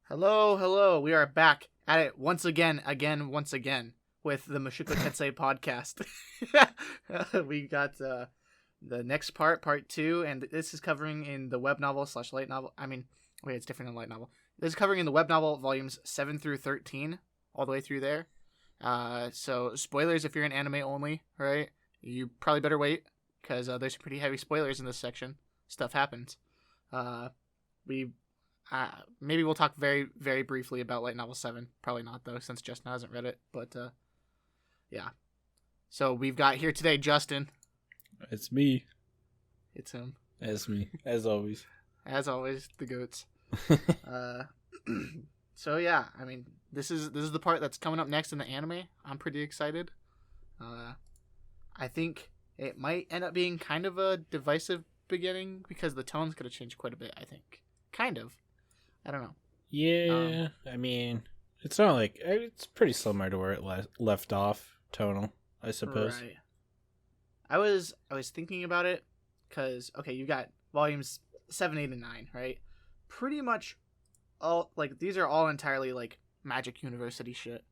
Hello, hello. We are back at it once again, with the Mushoku Tensei podcast. We got the next part 2, and this is covering in the web novel / light novel. It's different than light novel. This is covering in the web novel volumes 7 through 13, all the way through there. So spoilers if you're in anime only, right? You probably better wait, because there's some pretty heavy spoilers in this section. Stuff happens. Maybe we'll talk very, very briefly about Light Novel 7. Probably not, though, since Justin hasn't read it. But, yeah. So we've got here today Justin. It's me. It's him. It's me, as always. As always, the goats. So, yeah, this is the part that's coming up next in the anime. I'm pretty excited. I think it might end up being kind of a divisive beginning, because the tone's going to change quite a bit, I think. Kind of. I don't know. Yeah, it's not like... It's pretty similar to where it left off, tonal, I suppose. Right. I was thinking about it, because, okay, you've got volumes 7, 8, and 9, right? Pretty much all, these are all entirely, Magic University shit.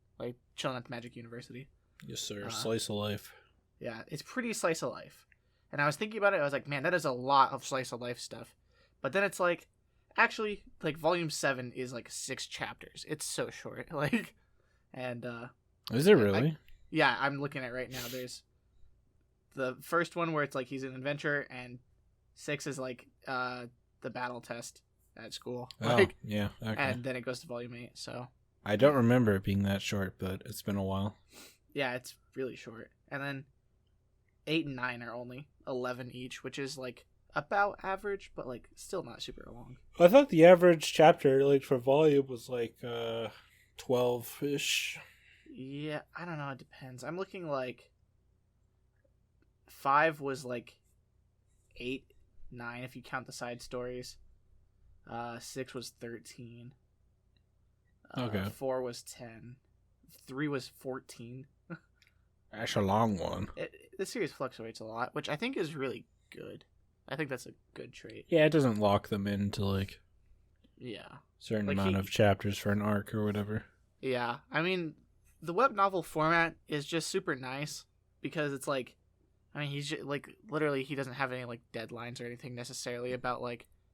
Chilling at the Magic University. Yes, sir. Slice of life. Yeah, it's pretty slice of life. And I was thinking about it, I was like, man, that is a lot of slice of life stuff. But then it's actually, volume 7 is 6 chapters. It's so short. And Is it really? Yeah, I'm looking at it right now. There's the first one where it's he's an adventurer, and 6 is the battle test at school. Oh, yeah. Okay. And then it goes to volume 8. So I don't remember it being that short, but it's been a while. Yeah, it's really short. And then 8 and 9 are only 11 each, which is about average, but still not super long. I thought the average chapter for volume was 12-ish. Yeah, I don't know, it depends. I'm looking 5 was 8, 9 if you count the side stories. 6 was 13. Okay. 4 was 10. 3 was 14. That's a long one. The series fluctuates a lot, which I think is really good. I think that's a good trait. Yeah, it doesn't lock them into yeah, certain amount of chapters for an arc or whatever. Yeah, the web novel format is just super nice, because it's he's just, literally he doesn't have any deadlines or anything necessarily about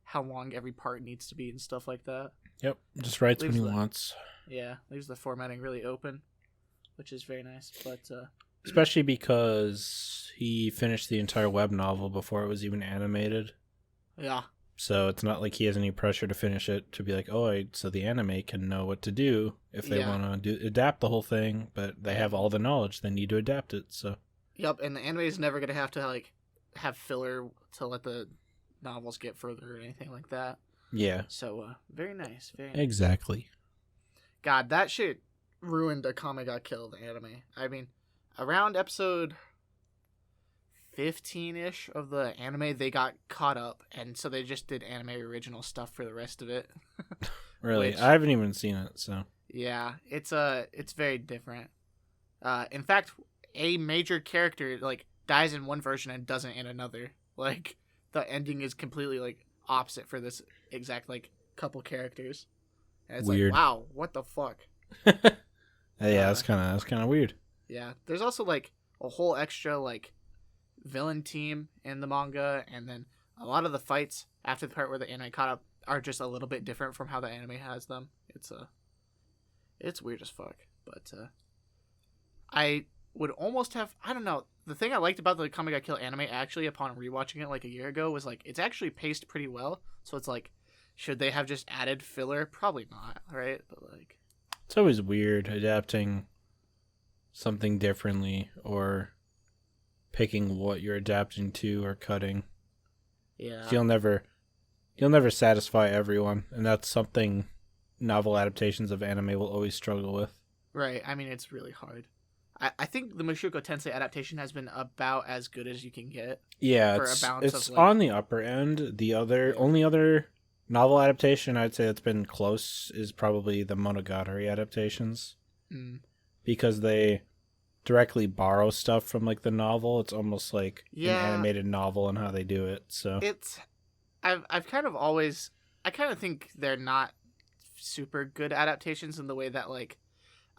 how long every part needs to be and stuff like that. Yep, just writes when he wants. Yeah, leaves the formatting really open, which is very nice. But especially because he finished the entire web novel before it was even animated. Yeah. So it's not like he has any pressure to finish it to be so the anime can know what to do if they want to adapt the whole thing, but they have all the knowledge, they need to adapt it. So. Yep, and the anime is never gonna have to have filler to let the novels get further or anything like that. Yeah. So very nice. Very nice. Exactly. God, that shit ruined Akame Got Killed anime. Around episode 15-ish of the anime, they got caught up, and so they just did anime original stuff for the rest of it. Really? I haven't even seen it, so. Yeah, it's very different. In fact, a major character dies in one version and doesn't in another. The ending is completely opposite for this exact couple characters. And it's weird. Wow, what the fuck? Yeah, that's kind of weird. Yeah, there's also a whole extra villain team in the manga, and then a lot of the fights after the part where the anime caught up are just a little bit different from how the anime has them. It's weird as fuck, but I would almost have, I don't know, the thing I liked about the Akame Got Kill anime actually upon rewatching it a year ago was it's actually paced pretty well. So it's should they have just added filler? Probably not, right? But it's always weird adapting something differently or picking what you're adapting to or cutting. Yeah. You'll never satisfy everyone, and that's something novel adaptations of anime will always struggle with. Right. It's really hard. I think the Mushoku Tensei adaptation has been about as good as you can get. Yeah, it's on the upper end. The only other novel adaptation I'd say that's been close is probably the Monogatari adaptations. Because they directly borrow stuff from the novel. It's almost like an animated novel and how they do it. So I've kind of always, I kind of think they're not super good adaptations in the way that like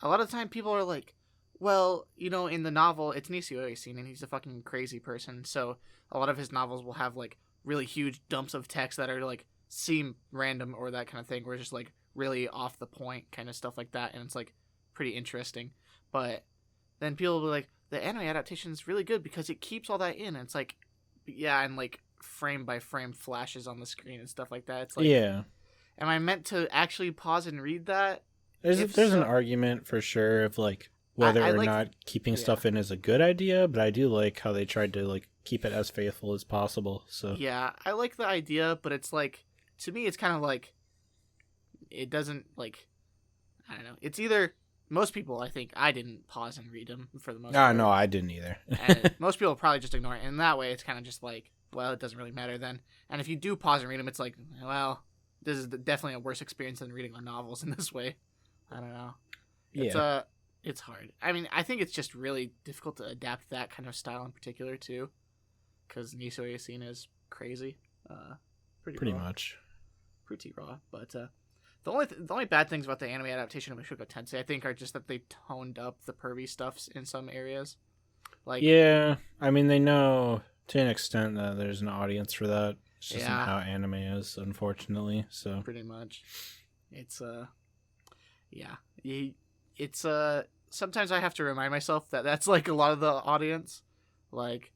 a lot of the time people are like, well, you know, in the novel it's Nisio Oisin and he's a fucking crazy person, so a lot of his novels will have like really huge dumps of text that are like seem random or that kind of thing, where it's just like really off the point kind of stuff like that, and it's like pretty interesting. But then people will be like, the anime adaptation is really good because it keeps all that in, and it's like, yeah, and like frame by frame flashes on the screen and stuff like that. It's like, yeah, am I meant to actually pause and read that? there's an argument for sure of like whether or not keeping stuff in is a good idea, but I do like how they tried to like keep it as faithful as possible. So yeah, I like the idea, but it's like, to me it's kind of like, it doesn't like, I don't know, it's either, most people, I think, I didn't pause and read them for the most part. No, I didn't either. And most people probably just ignore it, and that way it's kind of just like, well, it doesn't really matter then. And if you do pause and read them, it's like, well, this is definitely a worse experience than reading the novels in this way. I don't know. It's hard. I mean, I think it's just really difficult to adapt that kind of style in particular too, because Nisio Oisin is crazy. Pretty raw. Much. Pretty raw. But the only bad things about the anime adaptation of Mushoku Tensei, I think, are just that they toned up the pervy stuffs in some areas. Like, yeah, I mean, they know to an extent that there's an audience for that. It's just yeah, how anime is, unfortunately. So pretty much, it's yeah, it's sometimes I have to remind myself that that's like a lot of the audience. Like,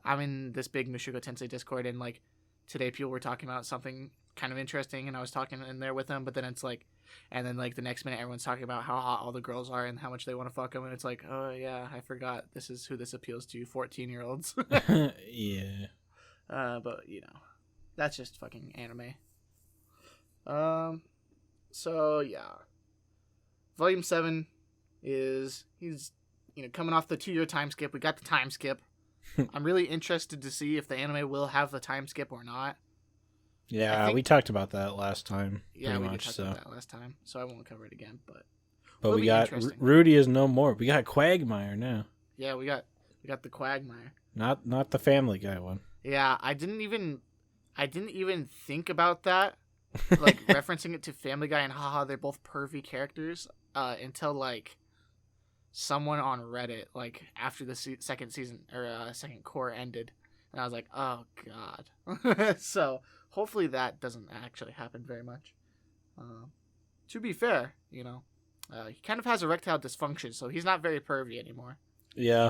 I'm in this big Mushoku Tensei Discord, and like today people were talking about something kind of interesting, and I was talking in there with them, but then it's like, and then like the next minute everyone's talking about how hot all the girls are and how much they want to fuck them, and it's like, oh yeah, I forgot this is who this appeals to, 14-year-olds. yeah. But you know, that's just fucking anime. So yeah, Volume 7 he's coming off the 2-year time skip. We got the time skip. I'm really interested to see if the anime will have the time skip or not. Yeah, we talked about that last time. Yeah, we much, did talk about that last time, so I won't cover it again. But we got Rudy is no more. We got Quagmire now. Yeah, we got the Quagmire. Not the Family Guy one. Yeah, I didn't even think about that, like referencing it to Family Guy and haha, they're both pervy characters, until like someone on Reddit, like after the second season or second core ended, and I was like, oh god. So hopefully that doesn't actually happen very much. To be fair, he kind of has erectile dysfunction, so he's not very pervy anymore. Yeah.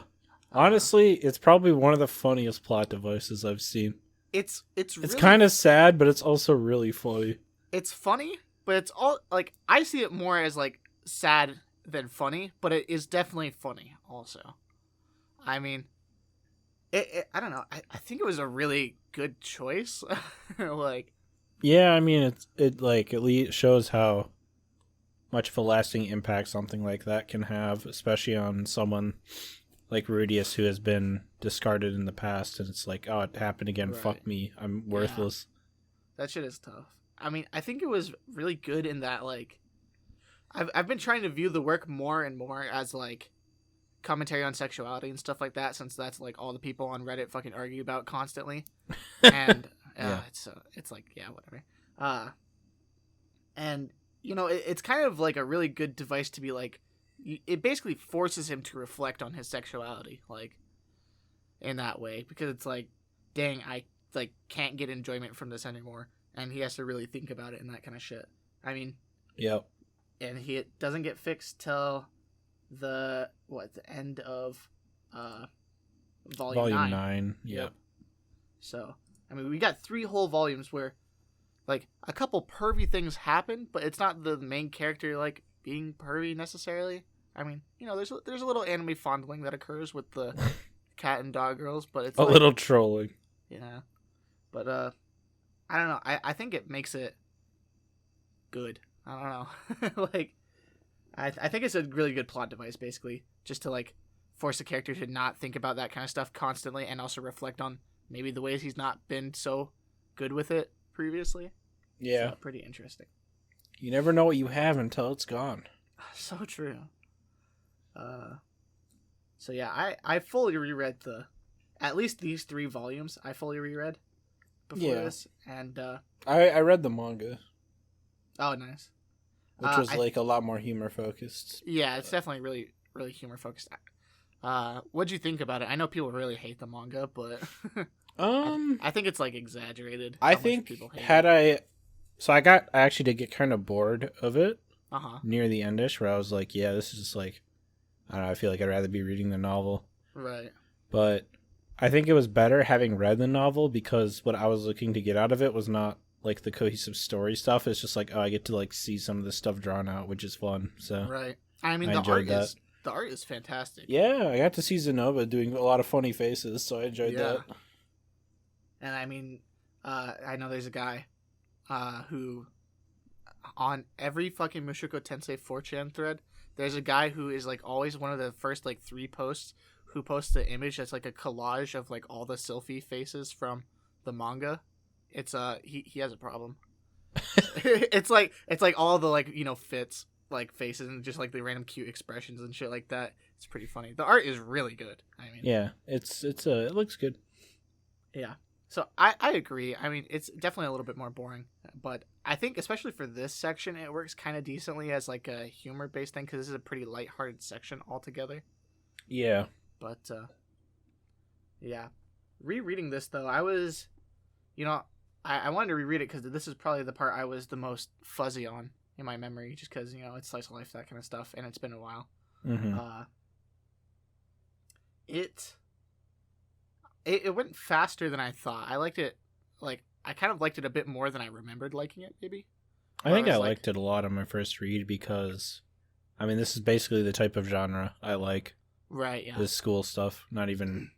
Honestly, it's probably one of the funniest plot devices I've seen. It's really, kind of sad, but it's also really funny. It's funny, but it's all like, I see it more as like sad than funny, but it is definitely funny also. I mean, I don't know. I think it was a really good choice. Like, yeah, I mean, it like at least shows how much of a lasting impact something like that can have, especially on someone like Rudius who has been discarded in the past, and it's like, oh, it happened again. Right. Fuck me, I'm worthless. Yeah. That shit is tough. I mean, I think it was really good in that, like, I've been trying to view the work more and more as like commentary on sexuality and stuff like that, since that's like all the people on Reddit fucking argue about constantly, and yeah. it's like, yeah, whatever. And it's kind of like a really good device to be like, it basically forces him to reflect on his sexuality, like, in that way, because it's like, dang, I like can't get enjoyment from this anymore, and he has to really think about it and that kind of shit. I mean, yep. And it doesn't get fixed till the end of volume 9. Yep. So I mean, we got 3 whole volumes where like a couple pervy things happen, but it's not the main character like being pervy necessarily. I mean, there's a little anime fondling that occurs with the cat and dog girls, but it's a little trolling. Yeah. But I don't know. I think it makes it good. I don't know. Like, I think it's a really good plot device, basically, just to like force a character to not think about that kind of stuff constantly, and also reflect on maybe the ways he's not been so good with it previously. Yeah. So, pretty interesting. You never know what you have until it's gone. So true. So yeah, I fully reread at least these 3 volumes. I fully reread before this, and I read the manga. Oh, nice. which was like a lot more humor focused. Yeah, it's definitely really, really humor focused. What'd you think about it? I know people really hate the manga, but I think it's like exaggerated. I think people hate it. I actually did get kind of bored of it near the endish, where I was like, yeah, this is just like, I don't know, I feel like I'd rather be reading the novel. Right. But I think it was better having read the novel, because what I was looking to get out of it was not like the cohesive story stuff. It's just like, oh, I get to like see some of this stuff drawn out, which is fun. So right. I mean, the art is fantastic. Yeah, I got to see Zenoba doing a lot of funny faces, so I enjoyed that. And I mean, I know there's a guy who, on every fucking Mushoku Tensei 4chan thread, there's a guy who is like always one of the first like 3 posts who posts the image that's like a collage of like all the Sylphie faces from the manga. It's he has a problem. it's like all the like, you know, fits like faces and just like the random cute expressions and shit like that. It's pretty funny. The art is really good. I mean, yeah, it looks good. Yeah. So I agree. I mean, it's definitely a little bit more boring, but I think especially for this section, it works kind of decently as like a humor-based thing, because this is a pretty lighthearted section altogether. Yeah. But, yeah. Rereading this, though, I was, you know, I wanted to reread it because this is probably the part I was the most fuzzy on in my memory, just because, you know, it's slice of life, that kind of stuff, and it's been a while. Mm-hmm. It went faster than I thought. I liked it, like, I kind of liked it a bit more than I remembered liking it, maybe. I think I liked it a lot on my first read because, I mean, this is basically the type of genre I like. Right, yeah. This school stuff, not even...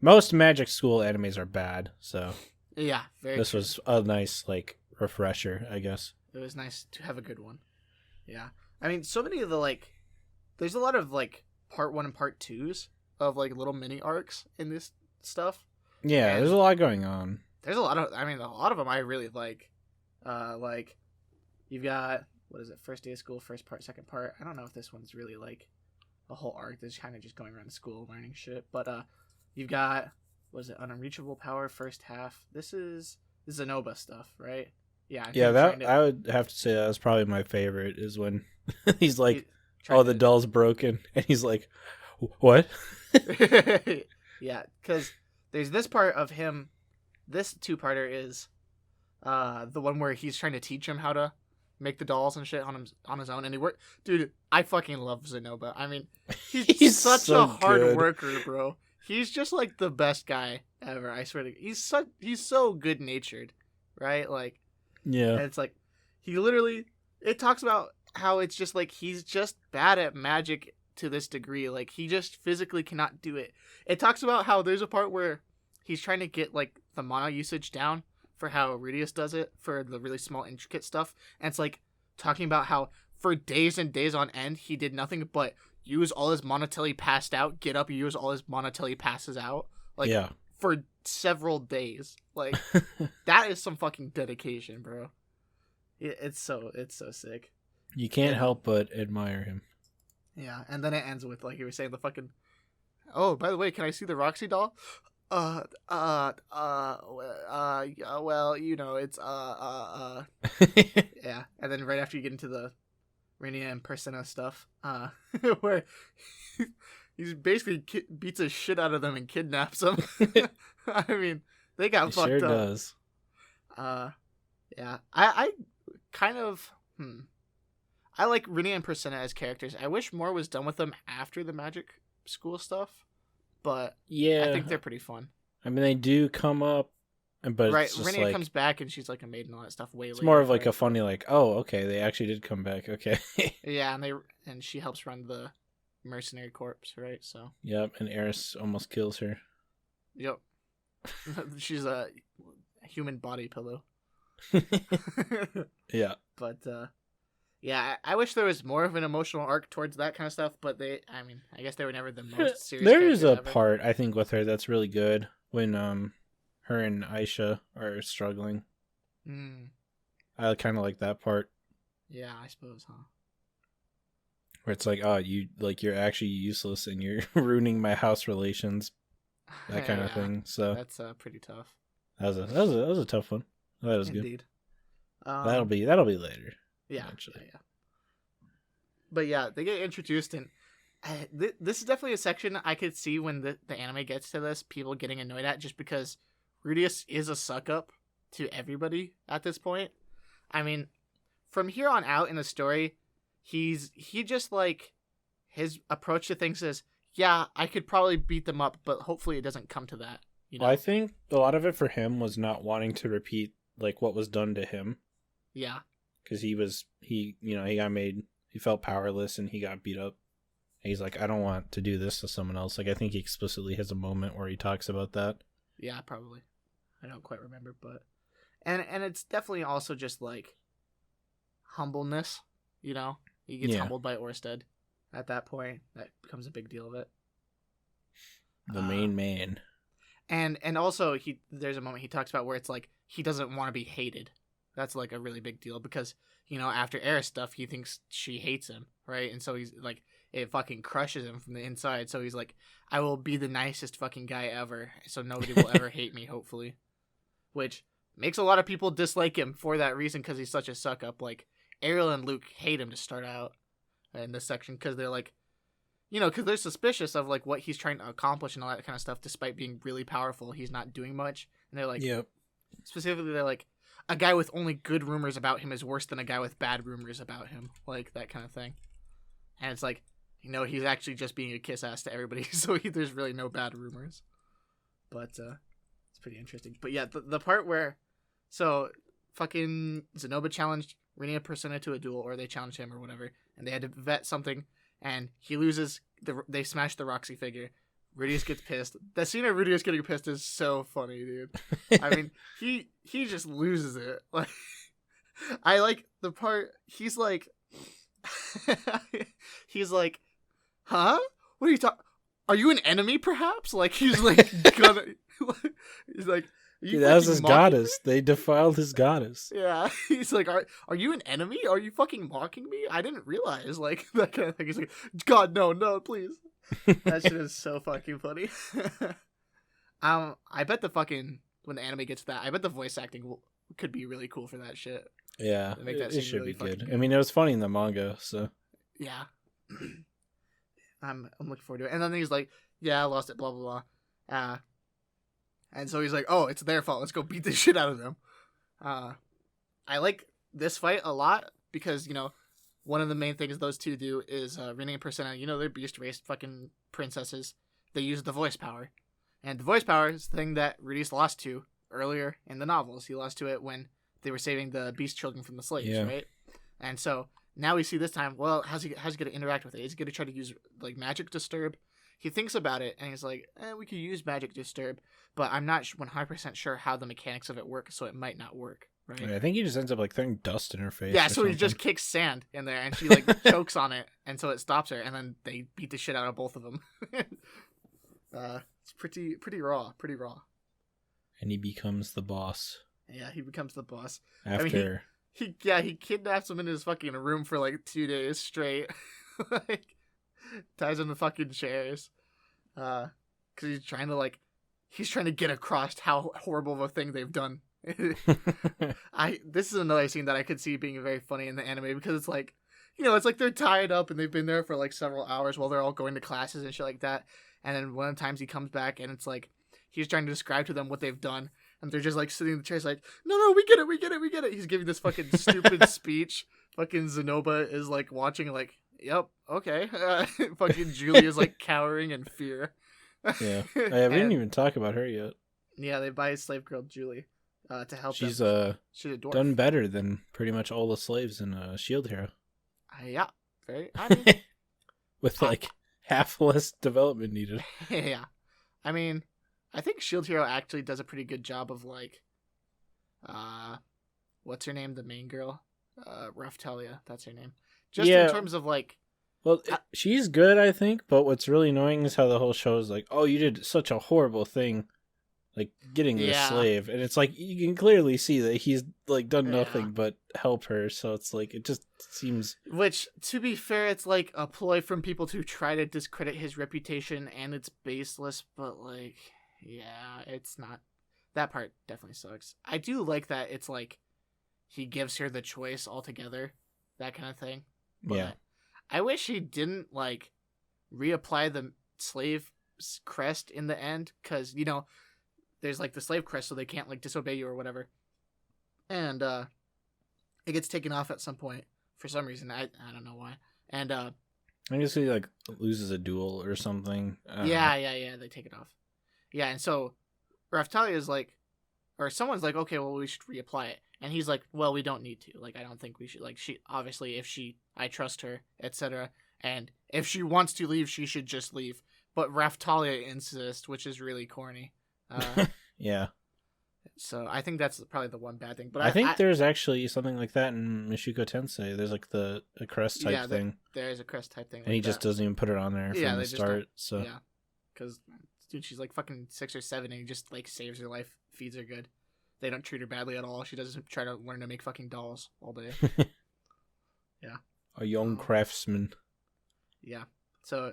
Most Magic School animes are bad, so... Yeah, very This was a nice, like, refresher, I guess. It was nice to have a good one. Yeah. I mean, so many of the, like... There's a lot of, like, part 1 and part 2s of, like, little mini arcs in this stuff. Yeah, there's a lot going on. There's a lot of... I mean, a lot of them I really like. Like, you've got... What is it? First day of school, first part, second part. I don't know if this one's really, like, a whole arc. That's kind of just going around school, learning shit. But, you've got... Was it Unreachable Power, first half? This is Zenoba stuff, right? Yeah. I would have to say that was probably my favorite, is when he's like, the doll's broken. And he's like, what? Yeah, because there's this part of him. This 2-parter is the one where he's trying to teach him how to make the dolls and shit on his own. And dude, I fucking love Zenoba. I mean, he's such a hard worker, bro. He's just like the best guy ever. I swear to God. He's so good natured, right? Like, yeah. And it's like it talks about how it's just like he's just bad at magic to this degree. Like, he just physically cannot do it. It talks about how there's a part where he's trying to get like the mana usage down for how Rudius does it for the really small intricate stuff, and it's like talking about how for days and days on end he did nothing but use all his mana till he passed out, get up, use all his mana till he passes out, like, yeah, for several days. Like, that is some fucking dedication, bro. It's so sick. You can't help but admire him. Yeah, and then it ends with, like you were saying, the fucking, oh, by the way, can I see the Roxy doll? Well, you know, it's, yeah, and then right after you get into the Rainia and Persona stuff, where he basically beats the shit out of them and kidnaps them. I mean, they got fucked up. Sure does. Yeah, I kind of, I like Rainia and Persona as characters. I wish more was done with them after the Magic School stuff, but yeah, I think they're pretty fun. I mean, they do come up, but right, it's just Rainia like, comes back and she's like a maid and all that stuff way later. It's more of like a funny, like, oh, okay, they actually did come back, okay. Yeah, and she helps run the mercenary corps, right? So. Yep, and Eris almost kills her. Yep. She's a human body pillow. Yeah. But, yeah, I wish there was more of an emotional arc towards that kind of stuff, but I guess they were never the most serious. There's a part, I think, with her that's really good when her and Aisha are struggling. I kind of like that part. Yeah, I suppose, huh? Where it's like, oh, you're actually useless and you're ruining my house relations, that kind of thing. So that's pretty tough. That was a tough one. That was Indeed. Good. That'll be later. Yeah. Eventually. Yeah. But yeah, they get introduced, and this is definitely a section I could see when the anime gets to this, people getting annoyed at, just because Rudius is a suck up to everybody at this point. I mean, from here on out in the story, he just like, his approach to things is, yeah, I could probably beat them up, but hopefully it doesn't come to that. You know? Well, I think a lot of it for him was not wanting to repeat like what was done to him. Yeah. Because he got made, he felt powerless and he got beat up. And he's like, I don't want to do this to someone else. Like, I think he explicitly has a moment where he talks about that. Yeah, probably. I don't quite remember, but and it's definitely also just like humbleness, you know? He gets humbled by Orsted at that point. That becomes a big deal of it. The main man. And also there's a moment he talks about where it's like he doesn't want to be hated. That's like a really big deal because, you know, after Aerith stuff, he thinks she hates him, right? And so he's like, it fucking crushes him from the inside. So he's like, I will be the nicest fucking guy ever, so nobody will ever hate me, hopefully. Which makes a lot of people dislike him for that reason because he's such a suck up. Like, Ariel and Luke hate him to start out in this section because they're like, you know, because they're suspicious of like what he's trying to accomplish and all that kind of stuff. Despite being really powerful, he's not doing much. And they're like, yep. Specifically, they're like, a guy with only good rumors about him is worse than a guy with bad rumors about him. Like, that kind of thing. And it's like, you know, he's actually just being a kiss ass to everybody, so there's really no bad rumors. But it's pretty interesting. But yeah, the part where, so fucking Zenoba challenged Renia Persona to a duel, or they challenged him or whatever, and they had to vet something, and he loses. They smash the Roxy figure. Rudius gets pissed. The scene of Rudius getting pissed is so funny, dude. I mean, he just loses it. Like, I like the part. He's like, huh? What are you talking? Are you an enemy, perhaps? Like, he's like gonna. He's like, dude, that was his goddess. Me? They defiled his goddess. Yeah, he's like, are you an enemy? Are you fucking mocking me? I didn't realize, like, that kind of thing. He's like, God, no, please. That shit is so fucking funny. I bet when the anime gets to that, I bet the voice acting could be really cool for that shit. Yeah, it should be good. I mean, it was funny in the manga, so yeah. I'm looking forward to it. And then he's like, yeah, I lost it, blah blah blah. And so he's like, oh, it's their fault. Let's go beat the shit out of them. I like this fight a lot because, you know, one of the main things those two do is Renia and Persona, you know, they're beast race fucking princesses. They use the voice power. And the voice power is the thing that Rudius lost to earlier in the novels. He lost to it when they were saving the beast children from the slaves, right? And so now we see this time, well, how's he going to interact with it? Is he going to try to use like magic disturb? He thinks about it and he's like, we could use magic disturb, but I'm not 100% sure how the mechanics of it work, so it might not work. Right? I think he just ends up like throwing dust in her face. Yeah, so he just kicks sand in there and she like chokes on it, and so it stops her, and then they beat the shit out of both of them. It's pretty raw. And he becomes the boss. Yeah, he becomes the boss. After I mean, he kidnaps him in his fucking room for like 2 days straight. Like, ties him to fucking chairs. Cause he's trying to get across how horrible of a thing they've done. This is another scene that I could see being very funny in the anime, because it's like, you know, it's like they're tied up and they've been there for like several hours while they're all going to classes and shit like that. And then one of the times he comes back and it's like, he's trying to describe to them what they've done. And they're just like sitting in the chairs like, no, we get it. He's giving this fucking stupid speech. Fucking Zenoba is like watching like, yep, okay. Fucking Julie is like cowering in fear. Yeah. We didn't even talk about her yet. Yeah, they buy a slave girl, Julie, to help them. She's done better than pretty much all the slaves in Shield Hero. Yeah. I mean, with like half less development needed. Yeah. I mean, I think Shield Hero actually does a pretty good job of like, what's her name? The main girl? Raftalia, that's her name. Just in terms of like, well, she's good, I think, but what's really annoying is how the whole show is like, oh, you did such a horrible thing, like getting this slave, and it's like you can clearly see that he's like done nothing but help her, so it's like it just seems. Which, to be fair, it's like a ploy from people to try to discredit his reputation, and it's baseless. But like, yeah, it's not. That part definitely sucks. I do like that it's like he gives her the choice altogether, that kind of thing. But yeah. I wish he didn't like reapply the slave crest in the end, because there's like the slave crest, so they can't like disobey you or whatever, and it gets taken off at some point for some reason. I don't know why, and I guess he like loses a duel or something. Yeah, they take it off. Yeah, and so Raftalia is like, or someone's like, okay, well, we should reapply it. And he's like, well, we don't need to. Like, I don't think we should. Like, she, obviously, I trust her, etc. And if she wants to leave, she should just leave. But Raftalia insists, which is really corny. Yeah. So I think that's probably the one bad thing. But I think there's actually something like that in Mushoku Tensei. There's like a crest type thing. There is a crest type thing. And he just doesn't even put it on there from the start. So yeah, because dude, she's like fucking 6 or 7, and he just like saves her life, feeds her good. They don't treat her badly at all. She doesn't try to learn to make fucking dolls all day. Yeah. A young craftsman. Yeah. So,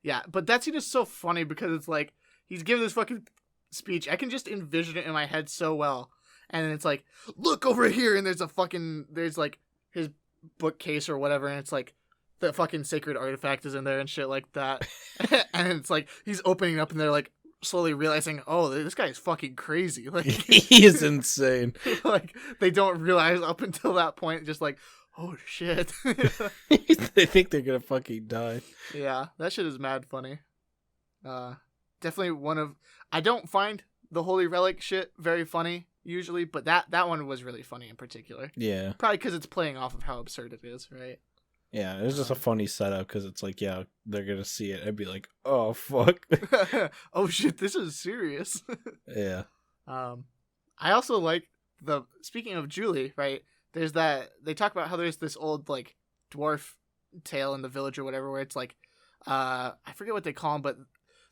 yeah. But that scene is so funny because it's like, he's giving this fucking speech. I can just envision it in my head so well. And it's like, look over here, and there's like his bookcase or whatever, and it's like, the fucking sacred artifact is in there and shit like that. And it's like, he's opening up, and they're like, slowly realizing, oh, this guy is fucking crazy. Like, he is insane. Like, they don't realize up until that point, just like, oh shit. They think they're gonna fucking die. Yeah, that shit is mad funny. Definitely I don't find the Holy Relic shit very funny usually, but that one was really funny in particular. Yeah, probably because it's playing off of how absurd it is, right? Yeah, it was just a funny setup because it's like, yeah, they're gonna see it and be like, oh fuck. Oh shit, this is serious. Yeah. I also like speaking of Julie, right? There's they talk about how there's this old like dwarf tale in the village or whatever, where it's like, I forget what they call him, but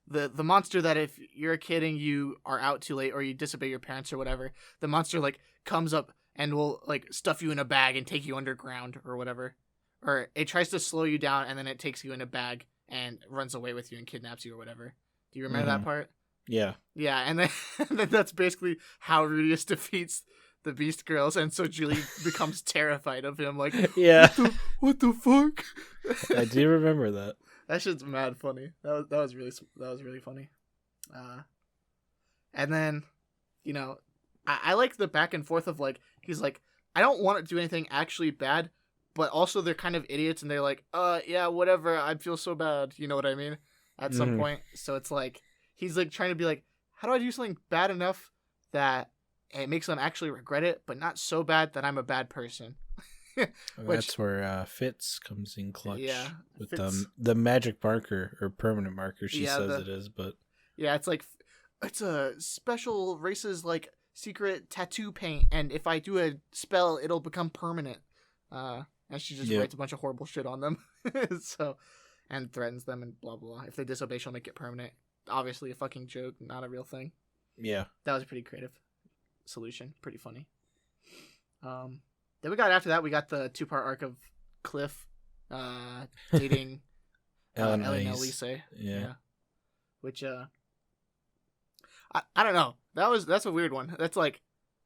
the monster that if you're a kid and you are out too late or you disobey your parents or whatever, the monster like comes up and will like stuff you in a bag and take you underground or whatever. Or it tries to slow you down, and then it takes you in a bag and runs away with you and kidnaps you or whatever. Do you remember that part? Yeah. Yeah, and then that's basically how Rudius defeats the Beast Girls, and so Julie becomes terrified of him. Like, yeah, what the fuck? I do remember that. That shit's mad funny. That was really funny. And then, I like the back and forth of like, he's like, I don't want to do anything actually bad, but also they're kind of idiots, and they're like, yeah, whatever, I feel so bad. You know what I mean? At some point. So it's like, he's like trying to be like, how do I do something bad enough that it makes them actually regret it, but not so bad that I'm a bad person? That's where Fitz comes in clutch. Yeah. With the magic marker, or permanent marker, she says it is, but... Yeah, it's like, it's a special race's like secret tattoo paint, and if I do a spell, it'll become permanent. And she just writes a bunch of horrible shit on them. And threatens them and blah, blah, blah. If they disobey, she'll make it permanent. Obviously a fucking joke, not a real thing. Yeah. That was a pretty creative solution. Pretty funny. Then we got the 2-part arc of Cliff dating Ellie and Elise. Yeah. Which, I don't know. That's a weird one. That's like,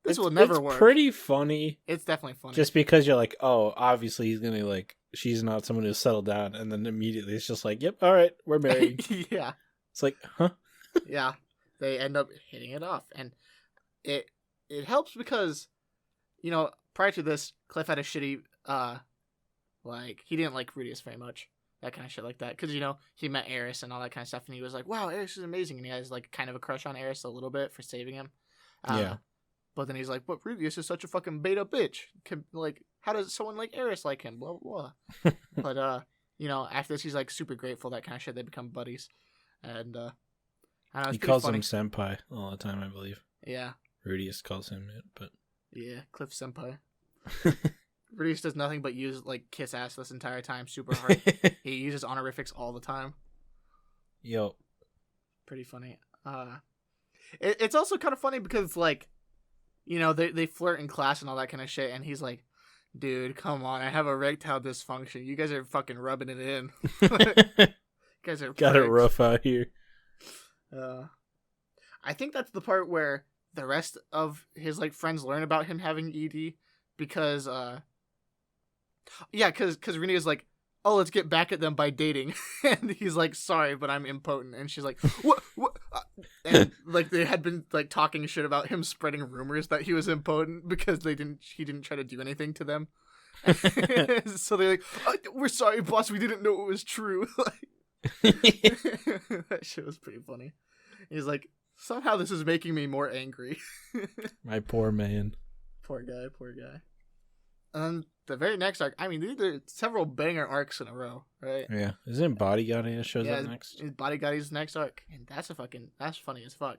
this will never work. It's pretty funny. It's definitely funny. Just because you're like, oh, obviously he's gonna like, she's not someone who's settled down, and then immediately it's just like, yep, all right, we're married. Yeah. It's like, huh? Yeah. They end up hitting it off, and it helps because, prior to this, Cliff had a shitty, he didn't like Rudius very much. That kind of shit like that. Because, he met Eris and all that kind of stuff, and he was like, wow, Eris is amazing, and he has like kind of a crush on Eris a little bit for saving him. Yeah. But then he's like, but Rudius is such a fucking beta bitch. How does someone like Eris like him? Blah, blah, blah. But, after this, he's like super grateful, that kind of shit. They become buddies. And, I don't know, he calls him senpai all the time, I believe. Yeah. Rudius calls him it, but... Yeah, Cliff senpai. Rudius does nothing but use, kiss ass this entire time super hard. He uses honorifics all the time. Yo. Pretty funny. It's also kind of funny because, they flirt in class and all that kind of shit, and he's like, dude, come on, I have erectile dysfunction. You guys are fucking rubbing it in. You guys are got it rough out here. I think that's the part where the rest of his friends learn about him having ED, because because Rina is like, oh, let's get back at them by dating. And he's like, sorry, but I'm impotent. And she's like, what? And like they had been like talking shit about him spreading rumors that he was impotent because he didn't try to do anything to them. So they're like, oh, we're sorry, boss, we didn't know it was true. That shit was pretty funny. He's like, somehow this is making me more angry. My poor man. Poor guy. And the very next arc, I mean, these are several banger arcs in a row, right? Yeah. Isn't Bodyguard that shows up next? Bodyguard's next arc. And that's funny as fuck.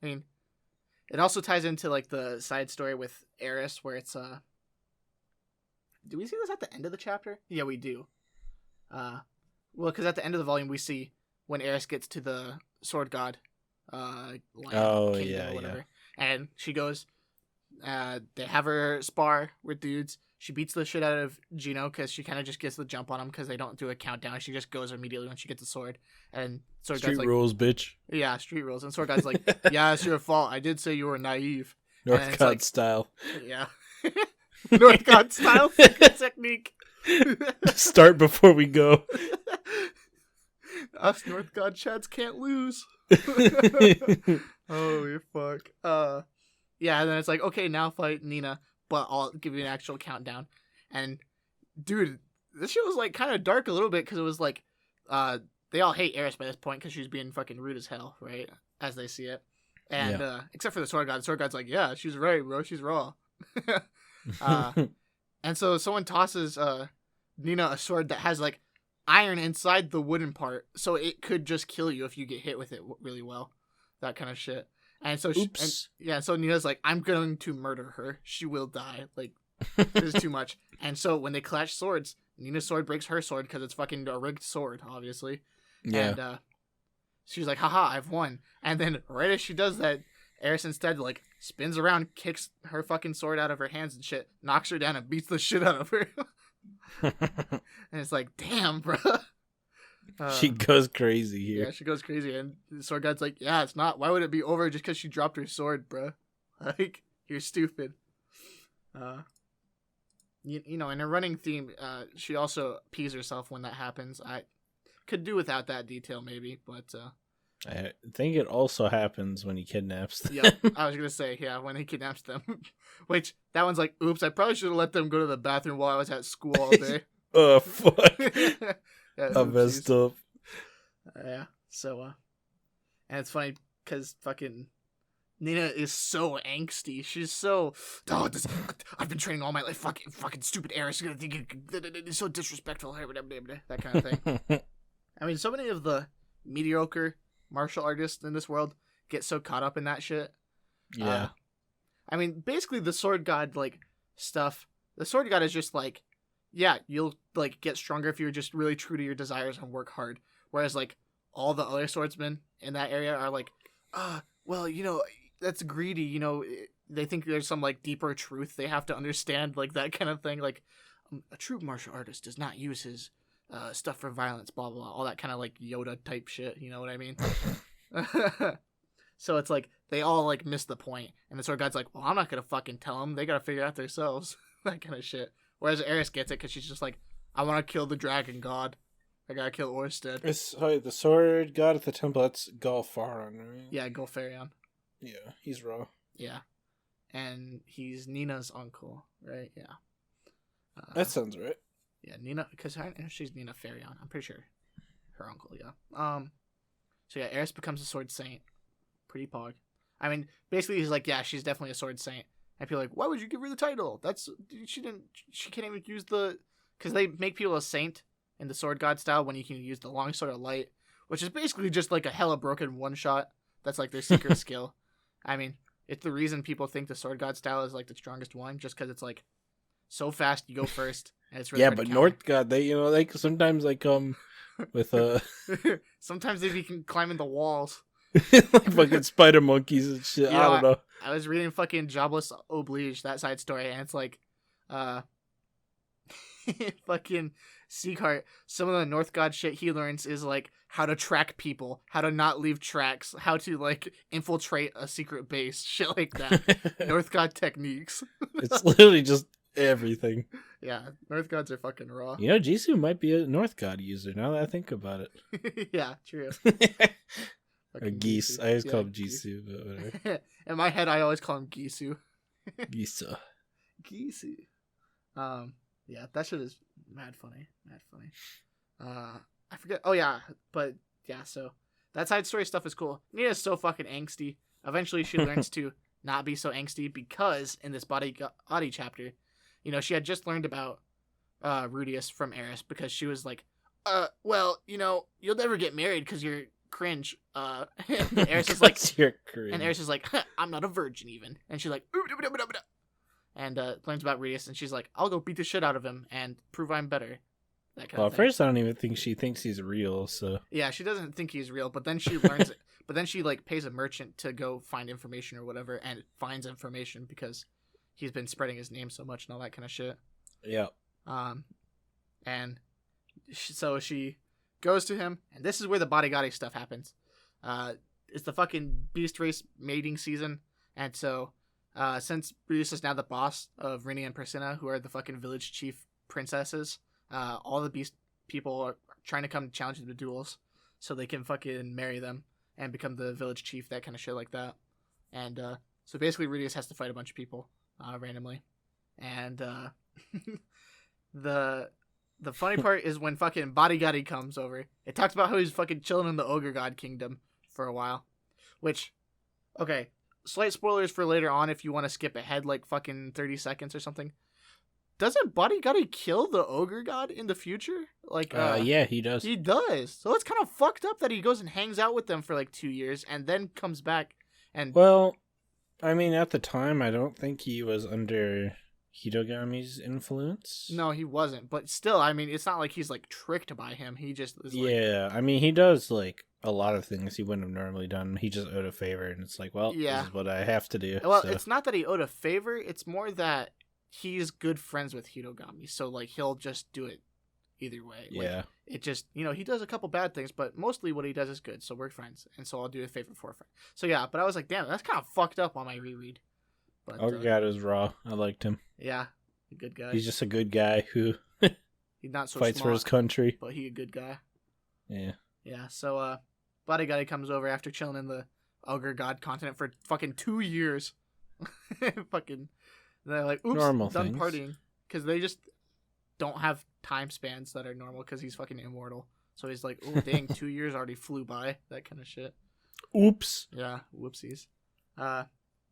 I mean, it also ties into like the side story with Eris where it's do we see this at the end of the chapter? Yeah, we do. Well, because at the end of the volume we see when Eris gets to the Sword God land, or whatever. And she goes, they have her spar with dudes. She beats the shit out of Gino because she kind of just gets the jump on him because they don't do a countdown. She just goes immediately when she gets the sword. And Sword God's like, rules, bitch. Yeah, street rules. And Sword God's like, yeah, it's your fault. I did say you were naive. North God style. Yeah. North God style technique. Start before we go. Us North God chads can't lose. Holy fuck. Yeah, and then it's like, okay, now fight Nina, but I'll give you an actual countdown. And dude, this shit was like kind of dark a little bit because it was like they all hate Eris by this point because she's being fucking rude as hell, right? As they see it. And except for the Sword God. The Sword God's like, yeah, she's right, bro, she's raw. And so someone tosses Nina a sword that has like iron inside the wooden part, so it could just kill you if you get hit with it really well. That kind of shit. And so so Nina's like, I'm going to murder her. She will die. Like, this is too much. And so when they clash swords, Nina's sword breaks her sword because it's fucking a rigged sword, obviously. Yeah. And she's like, haha, I've won. And then right as she does that, Eris instead like spins around, kicks her fucking sword out of her hands and shit, knocks her down and beats the shit out of her. And it's like, damn, bro. She goes crazy here. Yeah, she goes crazy. And the Sword God's like, yeah, it's not. Why would it be over just because she dropped her sword, bro? Like, you're stupid. You know, in her running theme, she also pees herself when that happens. I could do without that detail, maybe, but I think it also happens when he kidnaps them. Yeah, I was gonna say, yeah, when he kidnaps them. Which, that one's like, oops, I probably should have let them go to the bathroom while I was at school all day. Oh, fuck. Yeah, I messed up. Yeah, so, and it's funny, because fucking Nina is so angsty. She's so, I've been training all my life, fucking stupid Eris, it's so disrespectful, that kind of thing. I mean, so many of the mediocre martial artists in this world get so caught up in that shit. Yeah. I mean, basically the Sword God, like, stuff, the Sword God is just like, yeah, you'll like get stronger if you're just really true to your desires and work hard. Whereas like all the other swordsmen in that area are like, well, you know, that's greedy. You know, they think there's some like deeper truth they have to understand, like that kind of thing. Like a true martial artist does not use his stuff for violence, blah blah blah, all that kind of like Yoda type shit. You know what I mean? So it's like they all like miss the point, and the Sword God's like, well, I'm not gonna fucking tell them. They gotta figure it out themselves. That kind of shit. Whereas Eris gets it because she's just like, I want to kill the dragon god. I gotta kill Orsted. It's the Sword God at the temple. That's Galfaron, right? Yeah, Golfarion. Yeah, he's raw. Yeah, and he's Nina's uncle, right? Yeah. That sounds right. Yeah, Nina, because she's Nina Farion. I'm pretty sure her uncle. Yeah. So yeah, Eris becomes a sword saint. Pretty pog. I mean, basically he's like, yeah, she's definitely a sword saint. And people are like, why would you give her the title? She can't even use because they make people a saint in the Sword God style when you can use the long sword of light, which is basically just like a hella broken one shot. That's like their secret skill. I mean, it's the reason people think the Sword God style is like the strongest one, just because it's like so fast you go first. And it's really but North God, they sometimes they come with sometimes they can climb in the walls. Like fucking spider monkeys and shit. I don't know. I was reading fucking Jobless Oblige, that side story, and it's like, fucking Seacart, some of the North God shit he learns is like how to track people, how to not leave tracks, how to like infiltrate a secret base, shit like that. North God techniques. It's literally just everything. Yeah, North Gods are fucking raw. You know, Jisoo might be a North God user now that I think about it. Yeah, true. Or Geese. I always call him Jisoo, but whatever. In my head, I always call him Gisu. Gisu. Gisu. Yeah, that shit is mad funny. Mad funny. I forget. Oh, yeah. But, yeah, so that side story stuff is cool. Nina's so fucking angsty. Eventually, she learns to not be so angsty because in this body chapter, you know, she had just learned about Rudius from Eris because she was like, well, you know, you'll never get married because you're cringe. And Eris is like, I'm not a virgin even. And she's like, and learns about Rudius, and she's like, I'll go beat the shit out of him and prove I'm better. That kind of thing. At first I don't even think she thinks he's real, so. Yeah, she doesn't think he's real, but then she learns it. But then she like pays a merchant to go find information or whatever, and finds information because he's been spreading his name so much and all that kind of shit. Yeah. And so she goes to him, and this is where the bodyguarding stuff happens. It's the fucking beast race mating season, and so since Bruce is now the boss of Rini and Persina, who are the fucking village chief princesses, all the beast people are trying to come challenge them to duels so they can fucking marry them and become the village chief, that kind of shit like that. And so basically Rudius has to fight a bunch of people randomly. And the funny part is when fucking Bodyguardy comes over, it talks about how he's fucking chilling in the Ogre God Kingdom for a while. Which, okay, slight spoilers for later on if you want to skip ahead like fucking 30 seconds or something. Doesn't Bodyguardy kill the Ogre God in the future? Like, yeah, he does. He does. So it's kind of fucked up that he goes and hangs out with them for like 2 years and then comes back and... Well, I mean, at the time, I don't think he was under Hitogami's influence. No, he wasn't. But still, I mean, it's not like he's like tricked by him. He just is like... Yeah, I mean, he does like a lot of things he wouldn't have normally done. He just owed a favor, and it's like, well, this is what I have to do. Well, so. It's not that he owed a favor. It's more that he's good friends with Hitogami, so like he'll just do it either way. Yeah. Like, it just, you know, he does a couple bad things, but mostly what he does is good. So we're friends, and so I'll do a favor for a friend. So yeah, but I was like, damn, that's kind of fucked up on my reread. But Ogre God is raw. I liked him. Yeah, a good guy. He's just a good guy who he's not so fights smart, for his country, but he a good guy. Yeah. Yeah. So Bodyguardy comes over after chilling in the Ogre God continent for fucking 2 years. Fucking. They're like, oops, normal done things. partying. Because they just don't have time spans that are normal because he's fucking immortal. So he's like, oh, dang, 2 years already flew by. That kind of shit. Oops. Yeah, whoopsies.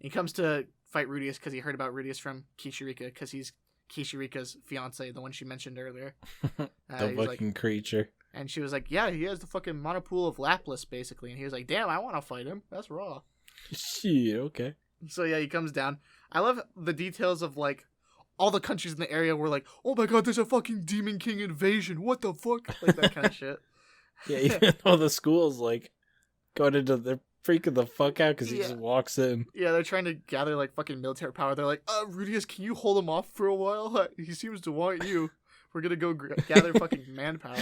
He comes to fight Rudius because he heard about Rudius from Kishirika because he's Kishirika's fiance, the one she mentioned earlier. The fucking creature. And she was like, yeah, he has the fucking monopool of Lapis, basically. And he was like, damn, I want to fight him. That's raw. Shit, okay. So yeah, he comes down. I love the details of like all the countries in the area were like, oh my god, there's a fucking Demon King invasion. What the fuck? Like that kind of shit. Yeah, even though the school's like going into the freaking the fuck out because he just walks in. Yeah, they're trying to gather like fucking military power. They're like, Rudius, can you hold him off for a while? He seems to want you. We're gonna go gather fucking manpower.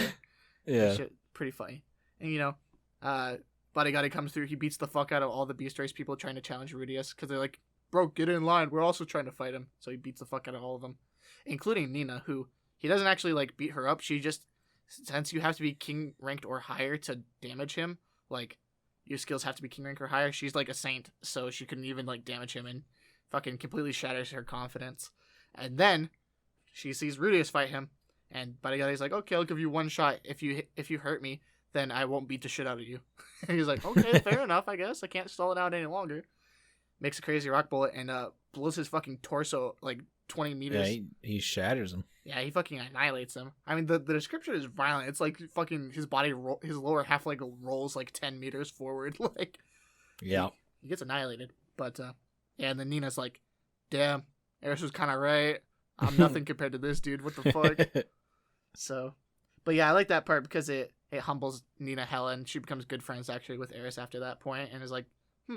Yeah. Shit, pretty funny. And you know, Bodyguardy comes through. He beats the fuck out of all the Beast Race people trying to challenge Rudius because they're like, bro, get in line. We're also trying to fight him. So he beats the fuck out of all of them, including Nina, who he doesn't actually like beat her up. She just, since you have to be king ranked or higher to damage him, like your skills have to be king rank or higher. She's like a saint, so she couldn't even like damage him and fucking completely shatters her confidence. And then she sees Rudius fight him, and Bodyguardy's like, okay, I'll give you one shot. If you hurt me, then I won't beat the shit out of you. And he's like, okay, fair enough, I guess. I can't stall it out any longer. Makes a crazy rock bullet and blows his fucking torso like 20 meters. Yeah, he shatters him. Yeah, he fucking annihilates him. I mean, the description is violent. It's like fucking his body, his lower half like rolls like 10 meters forward. Like, yeah, he gets annihilated. But yeah, and then Nina's like, damn, Eris was kind of right. I'm nothing compared to this dude. What the fuck? So, but yeah, I like that part because it humbles Nina hella, and she becomes good friends actually with Eris after that point, and is like,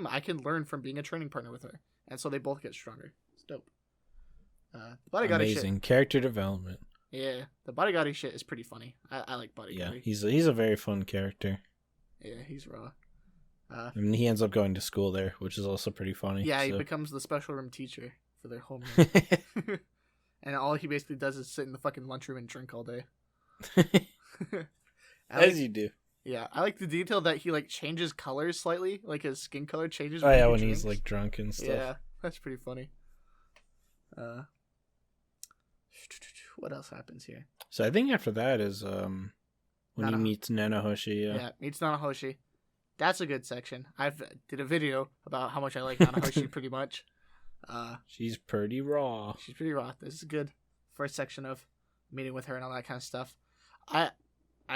I can learn from being a training partner with her. And so they both get stronger. It's dope. The Bodyguardy amazing shit. Character development. Yeah, the Bodyguardy shit is pretty funny. I like Bodyguardy. Yeah, he's a very fun character. Yeah, he's raw. And he ends up going to school there, which is also pretty funny. Yeah, he becomes the special room teacher for their homeroom. and all he basically does is sit in the fucking lunchroom and drink all day. As you do. Yeah, I like the detail that he like changes colors slightly, like his skin color changes. Oh yeah, when he's like drunk and stuff. Yeah, that's pretty funny. What else happens here? So I think after that is when he meets Nanahoshi. Yeah, meets Nanahoshi. That's a good section. I've did a video about how much I like Nanahoshi pretty much. She's pretty raw. She's pretty raw. This is a good first section of meeting with her and all that kind of stuff. I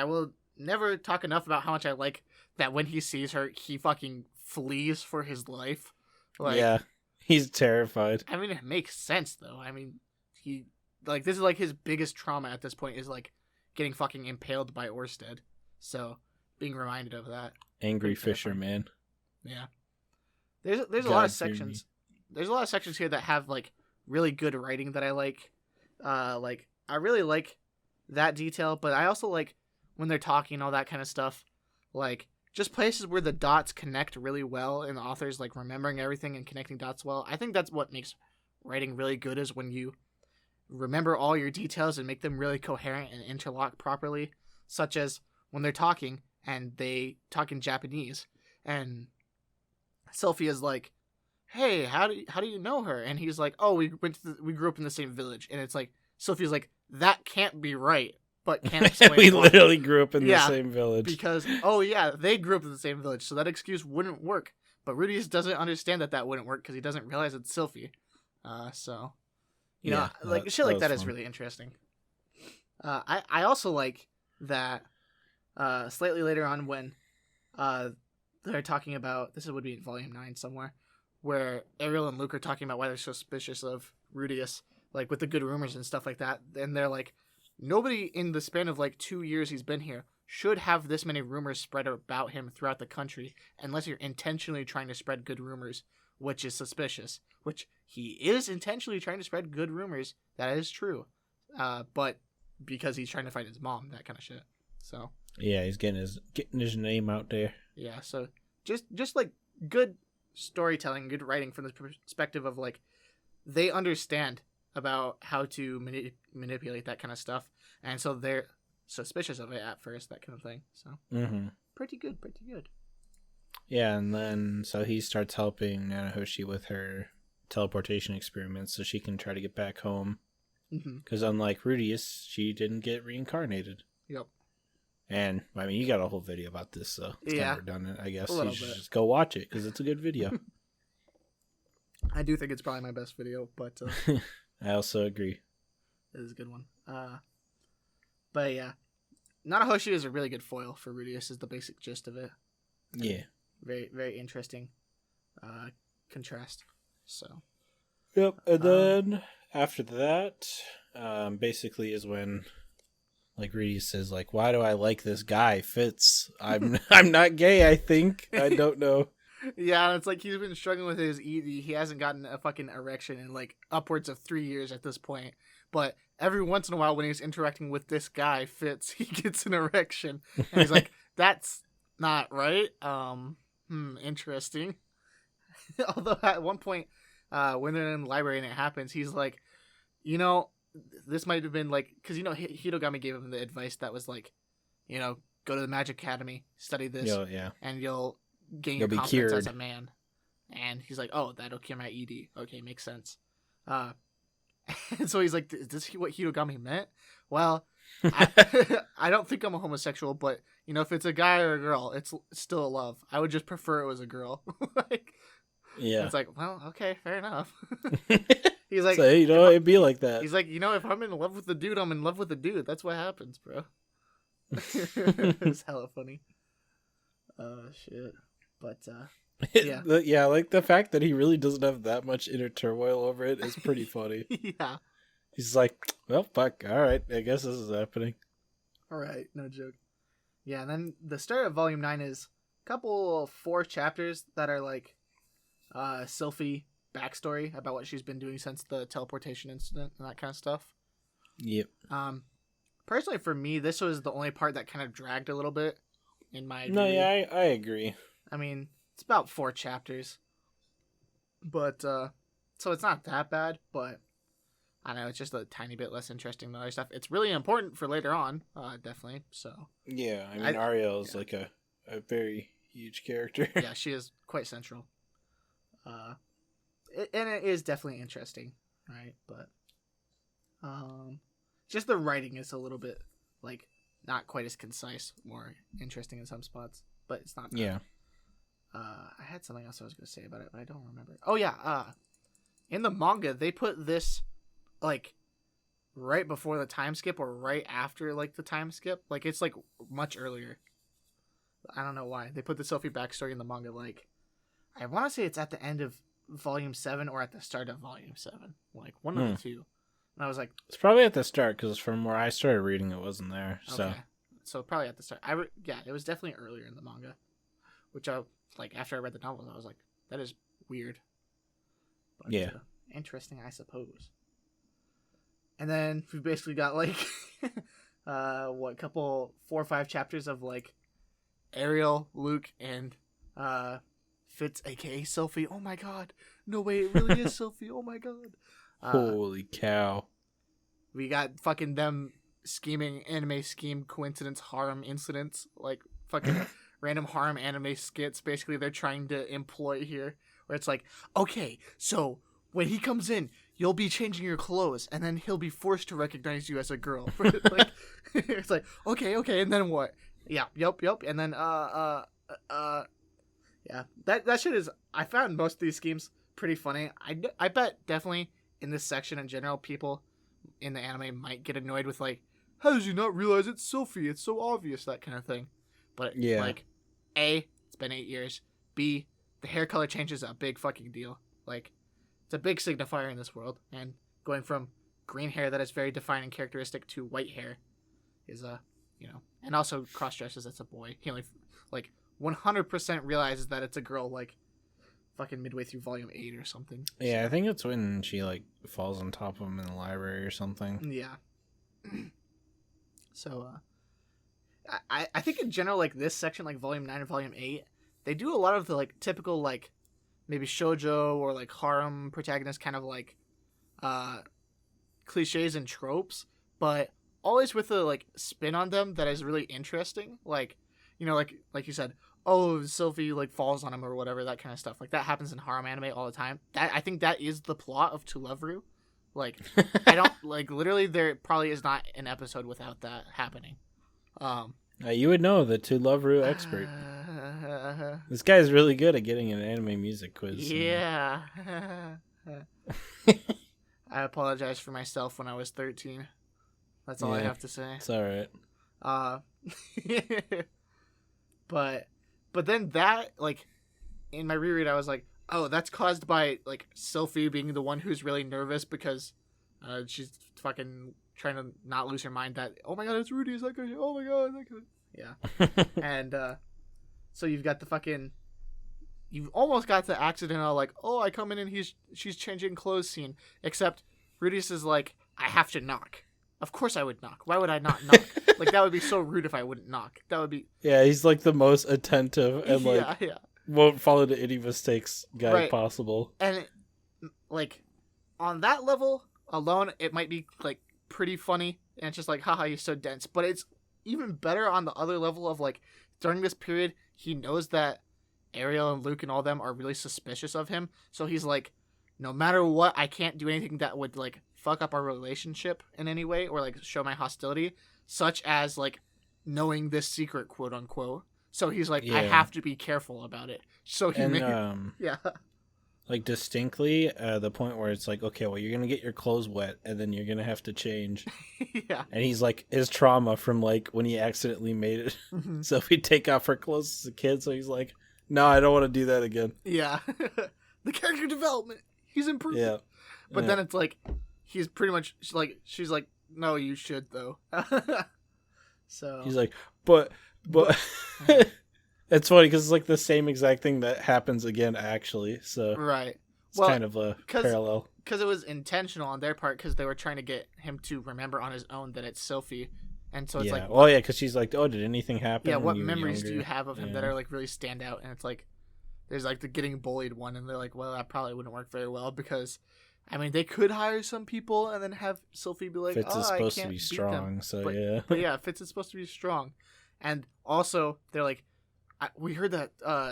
will never talk enough about how much I like that when he sees her, he fucking flees for his life. Like, yeah, he's terrified. I mean, it makes sense though. I mean, he like this is like his biggest trauma at this point is like getting fucking impaled by Orsted. So being reminded of that. Angry fisherman. Yeah. There's a lot of sections. There's a lot of sections here that have like really good writing that I like. Like I really like that detail, but I also like when they're talking all that kind of stuff. Like just places where the dots connect really well and the author's like remembering everything and connecting dots well. I think that's what makes writing really good is when you remember all your details and make them really coherent and interlock properly, such as when they're talking and they talk in Japanese and Sylphia's like, "Hey, how do you know her?" And he's like, "Oh, we grew up in the same village." And it's like Sylphia's like, "That can't be right." But can't explain we why. Literally grew up in the same village. Because, oh yeah, they grew up in the same village, so that excuse wouldn't work. But Rudius doesn't understand that wouldn't work because he doesn't realize it's Sylphie. So, you know, like shit like that is really interesting. I also like that slightly later on when they're talking about, this would be in volume 9 somewhere, where Ariel and Luke are talking about why they're so suspicious of Rudius, like with the good rumors and stuff like that. And they're like, nobody in the span of like 2 years he's been here should have this many rumors spread about him throughout the country unless you're intentionally trying to spread good rumors, which is suspicious. Which he is intentionally trying to spread good rumors. That is true. But because he's trying to find his mom, that kind of shit. So yeah, he's getting his name out there. Yeah, so just like good storytelling, good writing from the perspective of like they understand about how to manipulate that kind of stuff, and so they're suspicious of it at first, that kind of thing. So pretty good. Yeah, and then so he starts helping Nanahoshi with her teleportation experiments so she can try to get back home. Because unlike Rudius, she didn't get reincarnated. Yep. And I mean, you got a whole video about this, so it's kind of redundant, I guess. You should bit. Just go watch it because it's a good video. I do think it's probably my best video, but I also agree. It is a good one. But yeah, Nanahoshi is a really good foil for Rudius, is the basic gist of it. Yeah. Very, very interesting contrast. So. Yep, and then after that, basically is when, like, Rudius says, like, why do I like this guy? Fitz. I'm not gay, I think. I don't know. Yeah, it's like he's been struggling with his ED. He hasn't gotten a fucking erection in like upwards of 3 years at this point. But every once in a while when he's interacting with this guy, Fitz, he gets an erection. And he's like, that's not right. Interesting. Although at one point, when they're in the library and it happens, he's like, you know, this might have been like, because, you know, Hitogami gave him the advice that was like, you know, go to the Magic Academy, study this, and you'll gain your confidence cured as a man. And he's like, oh, that'll cure my ED. Okay, makes sense. And so he's like, is this what Hitogami meant? Well, I don't think I'm a homosexual, but, you know, if it's a guy or a girl, it's still a love. I would just prefer it was a girl. Like, yeah. It's like, well, okay, fair enough. He's like, so, you know, it'd be like that. He's like, you know, if I'm in love with the dude, I'm in love with the dude. That's what happens, bro. It's hella funny. Shit. But, yeah. Yeah, like the fact that he really doesn't have that much inner turmoil over it is pretty funny. Yeah. He's like, well, fuck, alright, I guess this is happening. Alright, no joke. Yeah, and then the start of Volume 9 is a couple 4 chapters that are like Sylphie backstory about what she's been doing since the teleportation incident and that kind of stuff. Yep. Personally, for me, this was the only part that kind of dragged a little bit in my No, yeah, I agree. I mean, it's about 4 chapters. But, so it's not that bad, but I don't know, it's just a tiny bit less interesting than other stuff. It's really important for later on, definitely. So yeah, I mean, Ariel is like a very huge character. Yeah, she is quite central. And it is definitely interesting, right? But just the writing is a little bit like not quite as concise, more interesting in some spots, but it's not bad. Yeah. I had something else I was going to say about it, but I don't remember. Oh yeah, in the manga they put this like right before the time skip or right after like the time skip. Like it's like much earlier. I don't know why. They put the Sophie backstory in the manga like I want to say it's at the end of volume 7 or at the start of volume 7. Like one of the two. And I was like, it's probably at the start because from where I started reading it wasn't there. So probably at the start. Yeah, it was definitely earlier in the manga. Which I like after I read the novels I was like, that is weird. But, yeah. Interesting, I suppose. And then we basically got like 4 or 5 chapters of like Ariel, Luke, and Fitz, aka Sophie. Oh my god. No way, it really is Sophie. Oh my god. Holy cow. We got fucking them scheming anime scheme coincidence harem incidents. Like fucking random harem anime skits basically they're trying to employ here. Where it's like, okay, so when he comes in, you'll be changing your clothes, and then he'll be forced to recognize you as a girl. Like, it's like, okay, and then what? Yeah, yep, and then yeah, that shit is. I found most of these schemes pretty funny. I bet definitely in this section in general, people in the anime might get annoyed with like, how does he not realize it's Sophie? It's so obvious, that kind of thing. But yeah, like, A, it's been 8 years. B, the hair color change is a big fucking deal. Like, it's a big signifier in this world, and going from green hair that is very defining characteristic to white hair is and also cross dresses as a boy. He only like 100% realizes that it's a girl like fucking midway through volume 8 or something. Yeah, I think it's when she like falls on top of him in the library or something. Yeah. So I think in general like this section, like volume 9 and volume 8, they do a lot of the like typical like maybe shoujo or like harem protagonist kind of like cliches and tropes, but always with a like spin on them that is really interesting. Like, like you said, oh, Sophie like falls on him or whatever, that kind of stuff. Like that happens in harem anime all the time. I think that is the plot of To Love Ru. Like I don't like literally there probably is not an episode without that happening. You would know, the To Love Ru expert. This guy's really good at getting an anime music quiz. Yeah. I apologize for myself when I was 13. That's all I have to say. It's all right. But then that, like, in my reread, I was like, oh, that's caused by, like, Sophie being the one who's really nervous because she's fucking trying to not lose her mind that, oh my god, it's Rudy, it's that guy, oh my god, that guy. Yeah. And, so you've got the fucking, you've almost got the accidental, like, oh, I come in and she's changing clothes scene, except Rudy's is like, I have to knock. Of course I would knock. Why would I not knock? Like, that would be so rude if I wouldn't knock. That would be... Yeah, he's like the most attentive and like won't follow to any mistakes guy possible. And like on that level alone, it might be like pretty funny and it's just like, haha, he's so dense. But it's even better on the other level of like during this period, he knows that Ariel and Luke and all them are really suspicious of him. So he's like, no matter what, I can't do anything that would like fuck up our relationship in any way or like show my hostility, such as like knowing this secret, quote unquote. So he's like, I have to be careful about it. So he like distinctly the point where it's like, okay, well, you're gonna get your clothes wet and then you're gonna have to change. Yeah. And he's like, his trauma from like when he accidentally made it. So if he'd take off her clothes as a kid, so he's like, no, I don't want to do that again. Yeah. The character development, he's improved. Yeah. But then it's like, he's pretty much like, she's like, no, you should though. So he's like, but it's funny because it's like the same exact thing that happens again, actually. So right, it's kind of a parallel because it was intentional on their part because they were trying to get him to remember on his own that it's Sophie, and so it's like, well, yeah, because she's like, oh, did anything happen? Yeah, what memories do you have of him that are like really stand out? And it's like, there's like the getting bullied one, and they're like, well, that probably wouldn't work very well because I mean, they could hire some people and then have Sophie be like, Fitz "Oh, is I supposed can't to be beat strong, them." so But, yeah. but yeah, Fitz is supposed to be strong, and also they're like, we heard that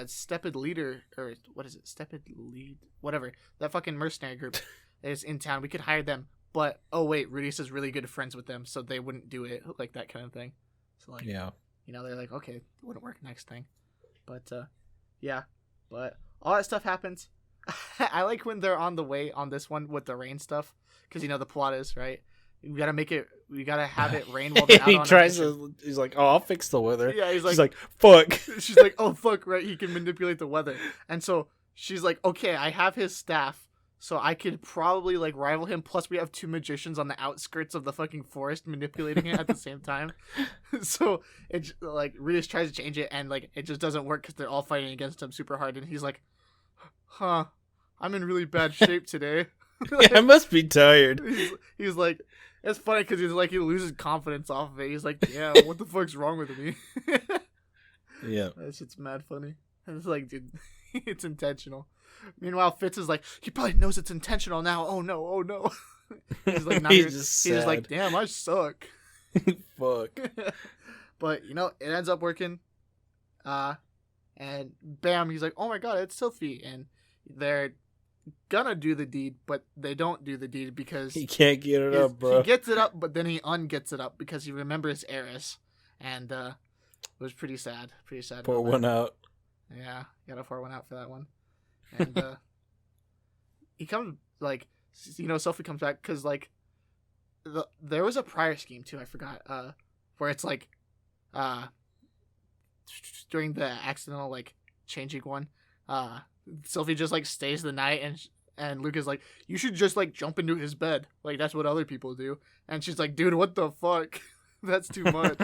Stepid Leader, or what is it, Stepid Lead, whatever, that fucking mercenary group is in town. We could hire them, but oh wait, Rudius is really good friends with them, so they wouldn't do it, like that kind of thing. So like, Yeah. they're like, okay, it wouldn't work next thing, but yeah, but all that stuff happens. I like when they're on the way on this one with the rain stuff, because the plot is right. We gotta have it rain while they're out He on tries adventure. to. He's like, "Oh, I'll fix the weather." Yeah, she's like, "Fuck." She's like, "Oh fuck, right? He can manipulate the weather." And so she's like, "Okay, I have his staff, so I could probably like rival him. Plus, we have two magicians on the outskirts of the fucking forest manipulating it at the same time." So it's like Rias tries to change it, and like it just doesn't work because they're all fighting against him super hard. And he's like, "Huh, I'm in really bad shape today." Yeah, I must be tired. He's like, it's funny because he's like, he loses confidence off of it. He's like, "Yeah, what the fuck's wrong with me?" Yeah, that shit's mad funny. And it's like, dude, it's intentional. Meanwhile, Fitz is like, he probably knows it's intentional now. Oh no. He's like, he's just like, damn, I suck. Fuck. But it ends up working. And bam, he's like, oh my god, it's Sophie, and they're gonna do the deed, but they don't do the deed because he can't get it up, bro. He gets it up, but then he ungets it up because he remembers Eris, and it was pretty sad. Pour one out. Yeah, gotta pour one out for that one. And he comes like, Sophie comes back because like there was a prior scheme too. I forgot where it's like during the accidental like changing one. Sophie just like stays the night, and Luke is like, you should just like jump into his bed, like that's what other people do. And she's like, dude, what the fuck? That's too much.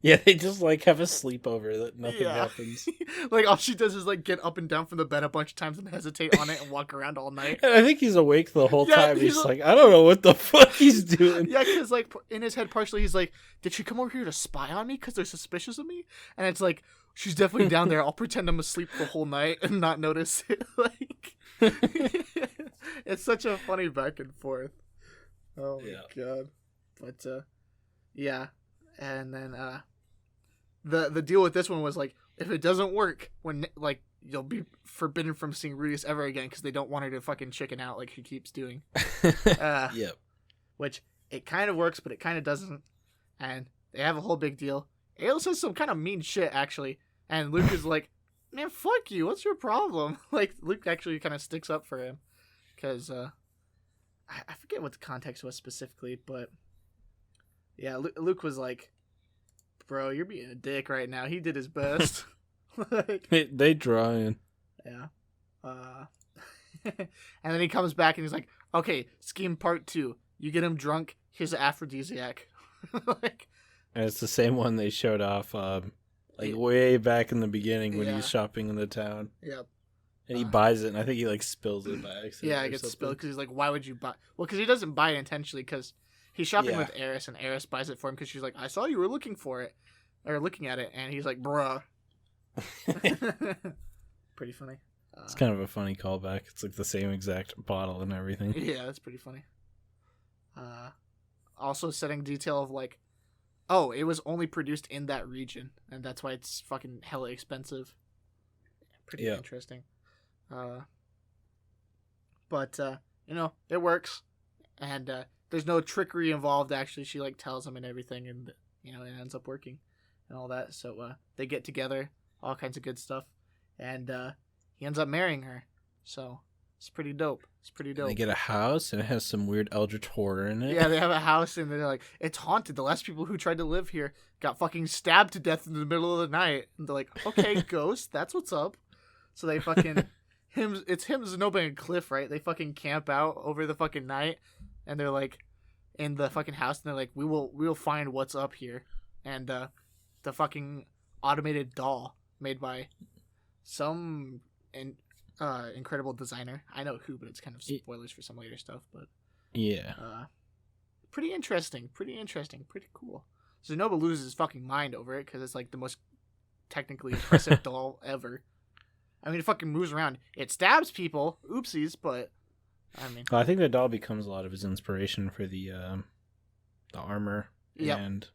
Yeah, they just like have a sleepover that nothing happens. Like all she does is like get up and down from the bed a bunch of times and hesitate on it and walk around all night. And I think he's awake the whole time. He's like, I don't know what the fuck he's doing. Yeah, because like in his head partially he's like, did she come over here to spy on me because they're suspicious of me? And it's like, she's definitely down there. I'll pretend I'm asleep the whole night and not notice it. Like, it's such a funny back and forth. Oh my god. But yeah, and then the deal with this one was like, if it doesn't work, when like you'll be forbidden from seeing Rudius ever again because they don't want her to fucking chicken out like she keeps doing. Yep. Which it kind of works, but it kind of doesn't. And they have a whole big deal. Ail says some kind of mean shit actually, and Luke is like, "Man, fuck you. What's your problem?" Like Luke actually kind of sticks up for him because I forget what the context was specifically, but yeah, Luke was like, "Bro, you're being a dick right now. He did his best." Like, they trying. Yeah. And then he comes back and he's like, "Okay, scheme part 2. You get him drunk. Here's an aphrodisiac." Like, and it's the same one they showed off, like way back in the beginning when he's shopping in the town. Yep. And he buys it, and I think he like spills it by accident. Yeah, it gets spilled because he's like, "Why would you buy?" Well, because he doesn't buy it intentionally because he's shopping with Eris, and Eris buys it for him because she's like, "I saw you were looking for it, or looking at it," and he's like, "Bruh." Pretty funny. It's kind of a funny callback. It's like the same exact bottle and everything. Yeah, that's pretty funny. Also setting detail of like, oh, it was only produced in that region, and that's why it's fucking hella expensive. Pretty interesting. But it works, and there's no trickery involved. Actually, she like tells him and everything, and it ends up working, and all that. So they get together, all kinds of good stuff, and he ends up marrying her. So it's pretty dope. And they get a house, and it has some weird eldritch horror in it. Yeah, they have a house, and they're like, it's haunted. The last people who tried to live here got fucking stabbed to death in the middle of the night. And they're like, okay, ghost, that's what's up. So they fucking it's him, Zenoba, and Cliff, right? They fucking camp out over the fucking night, and they're like in the fucking house, and they're like, we'll find what's up here. And the fucking automated doll made by some incredible designer. I know who, but it's kind of spoilers for some later stuff. But yeah, pretty interesting, pretty cool. Zenoba loses his fucking mind over it because it's like the most technically impressive doll ever. I mean, it fucking moves around. It stabs people, oopsies, but I mean, well, I think the doll becomes a lot of his inspiration for the armor and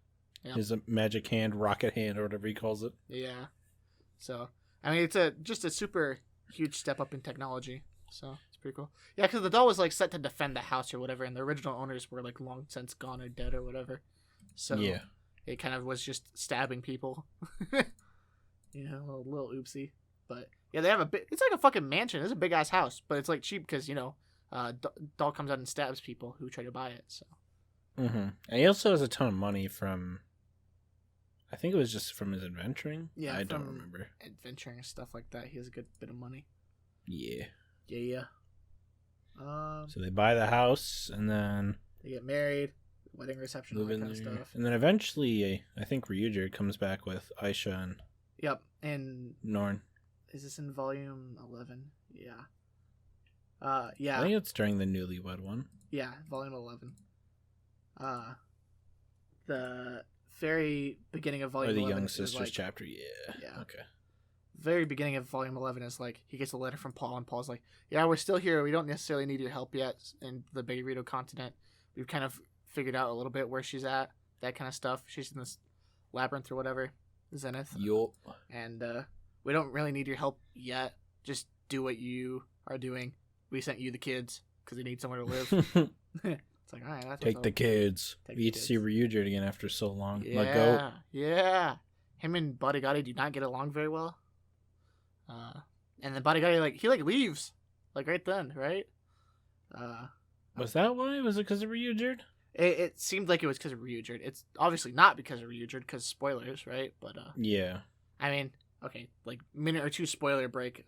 his magic hand, rocket hand, or whatever he calls it. Yeah. So, I mean, it's just a super huge step up in technology. So it's pretty cool. Yeah, because the doll was like set to defend the house or whatever, and the original owners were like long since gone or dead or whatever. So yeah, it kind of was just stabbing people. You know, a little oopsie. But yeah, they have it's like a fucking mansion. It's a big ass house, but it's like cheap because, you know, doll comes out and stabs people who try to buy it. So. And he also has a ton of money from, I think it was just from his adventuring. Yeah, I don't remember. Adventuring and stuff like that. He has a good bit of money. Yeah. Yeah. So they buy the house and then they get married, wedding reception, all that kind of stuff. And then eventually, I think Ryuger comes back with Aisha and. Yep, and Norn. Is this in volume 11? Yeah. Yeah. I think it's during the newlywed one. Yeah, volume 11. The very beginning of volume 11 or the Young Sisters like, chapter. Yeah. Okay. Very beginning of volume 11 is like he gets a letter from Paul, and Paul's like, "Yeah, we're still here. We don't necessarily need your help yet in the Beirito continent. We've kind of figured out a little bit where she's at, that kind of stuff. She's in this labyrinth or whatever, Zenith. Yup. And we don't really need your help yet. Just do what you are doing. We sent you the kids because they need somewhere to live." It's like, all right, that's take the kids. We get to see Ryuger again after so long. Yeah, Let go. Yeah. Him and Bodigatti do not get along very well. And then Bodigatti he leaves, right then, right? Was that why? Was it because of Ryuger? It seemed like it was because of Ryuger. It's obviously not because of Ryuger, because spoilers, right? But yeah. I mean, okay, minute or two spoiler break.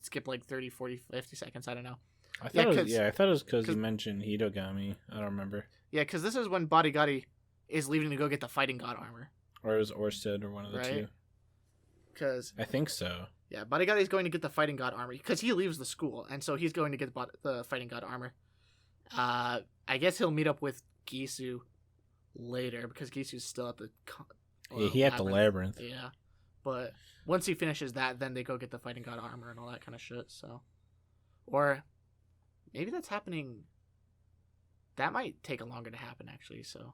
Skip 30, 40, 50 seconds. I don't know. I thought it was because you mentioned Hitogami. I don't remember. Yeah, because this is when Bodigatti is leaving to go get the fighting god armor. Or it was Orsted or one of the two. Because I think so. Yeah, Bodigatti is going to get the fighting god armor because he leaves the school, and so he's going to get the fighting god armor. I guess he'll meet up with Gisu later because Gisu's still at the. He at the labyrinth. Yeah, but once he finishes that, then they go get the fighting god armor and all that kind of shit. So, or maybe that's happening. That might take longer to happen, actually. So,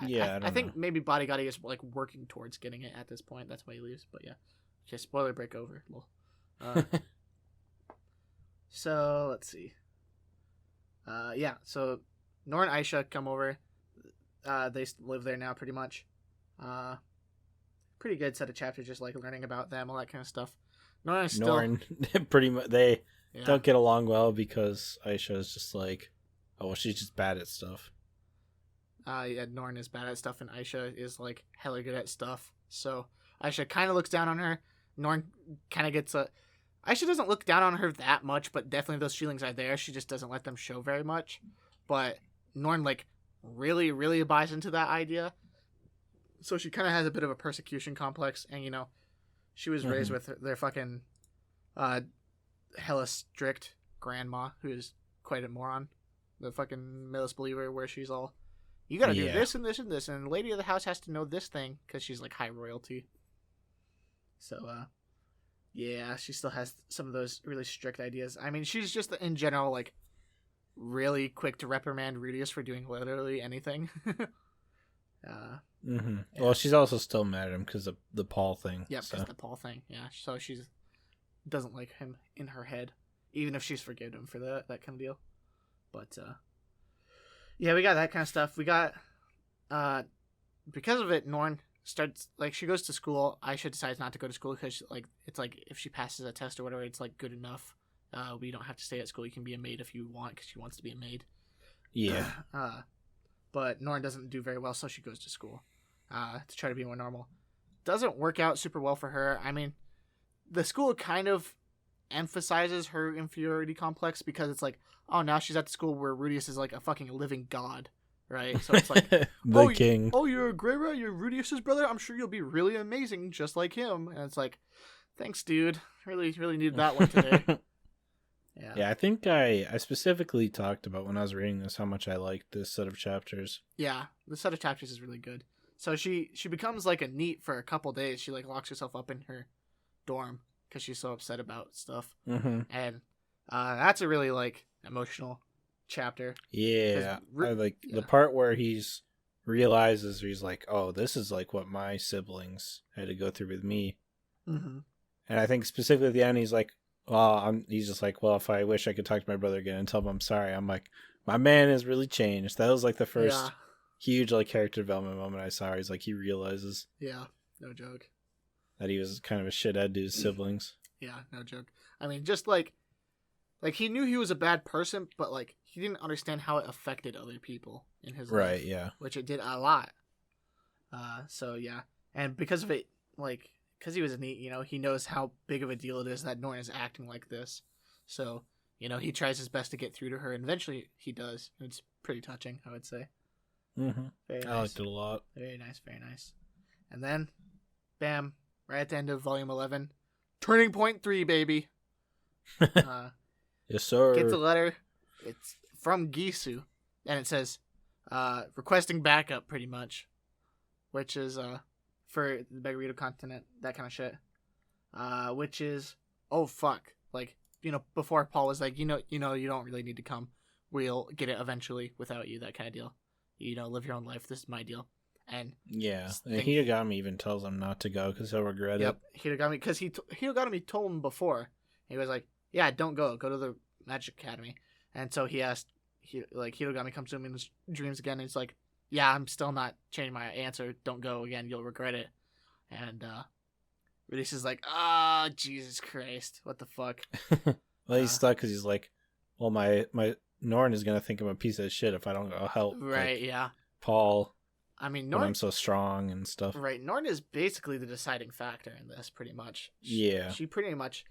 I think maybe Bodigatti is working towards getting it at this point. That's why he leaves. But yeah, just spoiler break over. So let's see. Yeah. So Nor and Aisha come over. They live there now, pretty much. Pretty good set of chapters, just learning about them, all that kind of stuff. Norn pretty much they don't get along well because Aisha is just she's just bad at stuff. Yeah, Norn is bad at stuff, and Aisha is hella good at stuff. So Aisha kind of looks down on her. Norn kind of gets Aisha doesn't look down on her that much, but definitely those feelings are there. She just doesn't let them show very much. But Norn really, really buys into that idea. So she kind of has a bit of a persecution complex, and she was raised with their fucking hella strict grandma, who is quite a moron. The fucking misbeliever, where she's all, you gotta do this and this and this, and the lady of the house has to know this thing because she's high royalty. So, yeah, she still has some of those really strict ideas. I mean, she's just in general really quick to reprimand Rudius for doing literally anything. Yeah. Well, she's also still mad at him because of the Paul thing. Yeah, because the Paul thing. Yeah, so she doesn't like him in her head, even if she's forgiven him for that kind of deal. But yeah, we got that kind of stuff. We got because of it, Norn starts she goes to school. Aisha decides not to go to school because it's if she passes a test or whatever, it's good enough. We don't have to stay at school. You can be a maid if you want, because she wants to be a maid. Yeah. But Norn doesn't do very well, so she goes to school to try to be more normal. Doesn't work out super well for her. I mean, the school kind of emphasizes her inferiority complex because it's oh, now she's at the school where Rudius is a fucking living god, right? So it's the king. Oh, you're a Greyra, you're Rudius's brother? I'm sure you'll be really amazing just like him. And it's thanks, dude. Really, really needed that one today. Yeah, I think I specifically talked about when I was reading this how much I liked this set of chapters. Yeah, the set of chapters is really good. So she becomes a NEET for a couple days. She locks herself up in her dorm because she's so upset about stuff. Mm-hmm. And that's a really emotional chapter. Yeah, I like the part where he's realizes he's like, oh, this is like what my siblings had to go through with me. Mm-hmm. And I think specifically at the end, he's like, well, he's just like, well, if I wish I could talk to my brother again and tell him I'm sorry. I'm like, my man has really changed. That was like the first huge like character development moment I saw. He's like, he realizes. Yeah, no joke. That he was kind of a shithead to his siblings. Yeah, no joke. I mean, just like he knew he was a bad person, but like he didn't understand how it affected other people in his life. Right, yeah. Which it did a lot. So yeah. And because of it, like, because he was neat, you know, he knows how big of a deal it is that Norn is acting like this. So, you know, he tries his best to get through to her, and eventually he does. It's pretty touching, I would say. Mm-hmm. Very nice. I liked it a lot. Very nice, very nice. And then, bam, right at the end of Volume 11, Turning Point 3, baby. Yes, sir. Gets a letter. It's from Gisu, and it says, requesting backup, pretty much, which is for the Megarito continent, that kind of shit. Which is, oh fuck, like, you know, before Paul was like, you know, you don't really need to come. We'll get it eventually without you, that kind of deal. You know, live your own life. This is my deal. And yeah, and Hidogami even tells him not to go because he'll regret it. Yep, Hidogami, because Hidogami told him before. He was like, yeah, don't go to the Magic Academy. And so he asked, Hidogami comes to him in his dreams again, and he's like, yeah, I'm still not changing my answer. Don't go again. You'll regret it. And Release is like, Jesus Christ. What the fuck? Well, he's stuck because he's like, well, my Norn is going to think I'm a piece of shit if I don't go help. Right, yeah. Paul. I mean, Norn, I'm so strong and stuff. Right, Norn is basically the deciding factor in this, pretty much. She pretty much,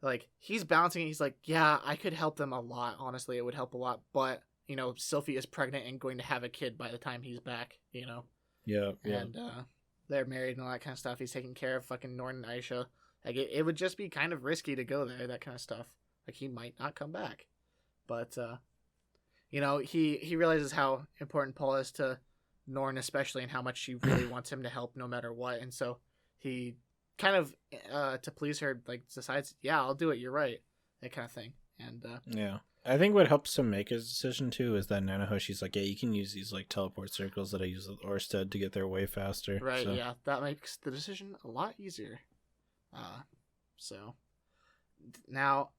like, he's bouncing, and he's like, yeah, I could help them a lot, honestly, it would help a lot, but, you know, Sylphie is pregnant and going to have a kid by the time he's back, you know? Yeah. And, they're married and all that kind of stuff, he's taking care of fucking Norn and Aisha. Like, it would just be kind of risky to go there, that kind of stuff. Like, he might not come back. But, you know, he realizes how important Paul is to Norn especially, and how much she really wants him to help no matter what, and so he kind of to please her, like, decides, yeah, I'll do it, you're right, that kind of thing. And yeah, I think what helps him make his decision too is that Nanohoshi's like, yeah, you can use these like teleport circles that I use with Orsted to get there way faster, right? So. Yeah, that makes the decision a lot easier. So now,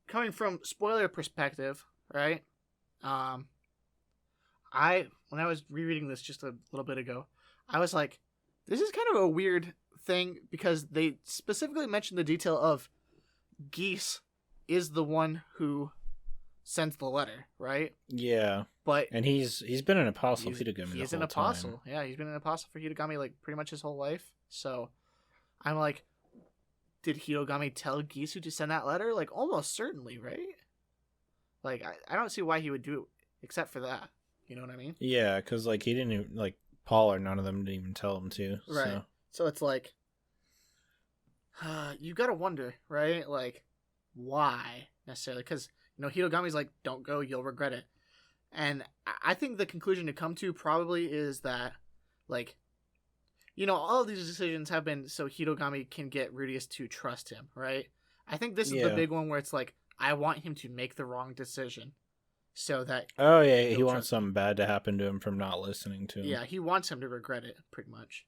coming from spoiler perspective, right? When I was rereading this just a little bit ago, I was like, this is kind of a weird thing, because they specifically mentioned the detail of Geese is the one who sends the letter, right? Yeah. And he's been an apostle for Hidogami. He's an apostle. Time. Yeah, he's been an apostle for Hidogami like pretty much his whole life. So I'm like, did Hidogami tell Gisu to send that letter? Like, almost certainly, right? Like, I don't see why he would do it except for that. You know what I mean? Yeah, because, like, he didn't even, like, Paul or none of them didn't even tell him to. Right. So it's like, you gotta wonder, right? Like, why necessarily? Because, you know, Hidogami's like, don't go, you'll regret it. And I think the conclusion to come to probably is that, like, you know, all of these decisions have been so Hidogami can get Rudeus to trust him, right? I think this is the big one where it's like, I want him to make the wrong decision so that... Oh, yeah, he wants something bad to happen to him from not listening to him. Yeah, he wants him to regret it, pretty much.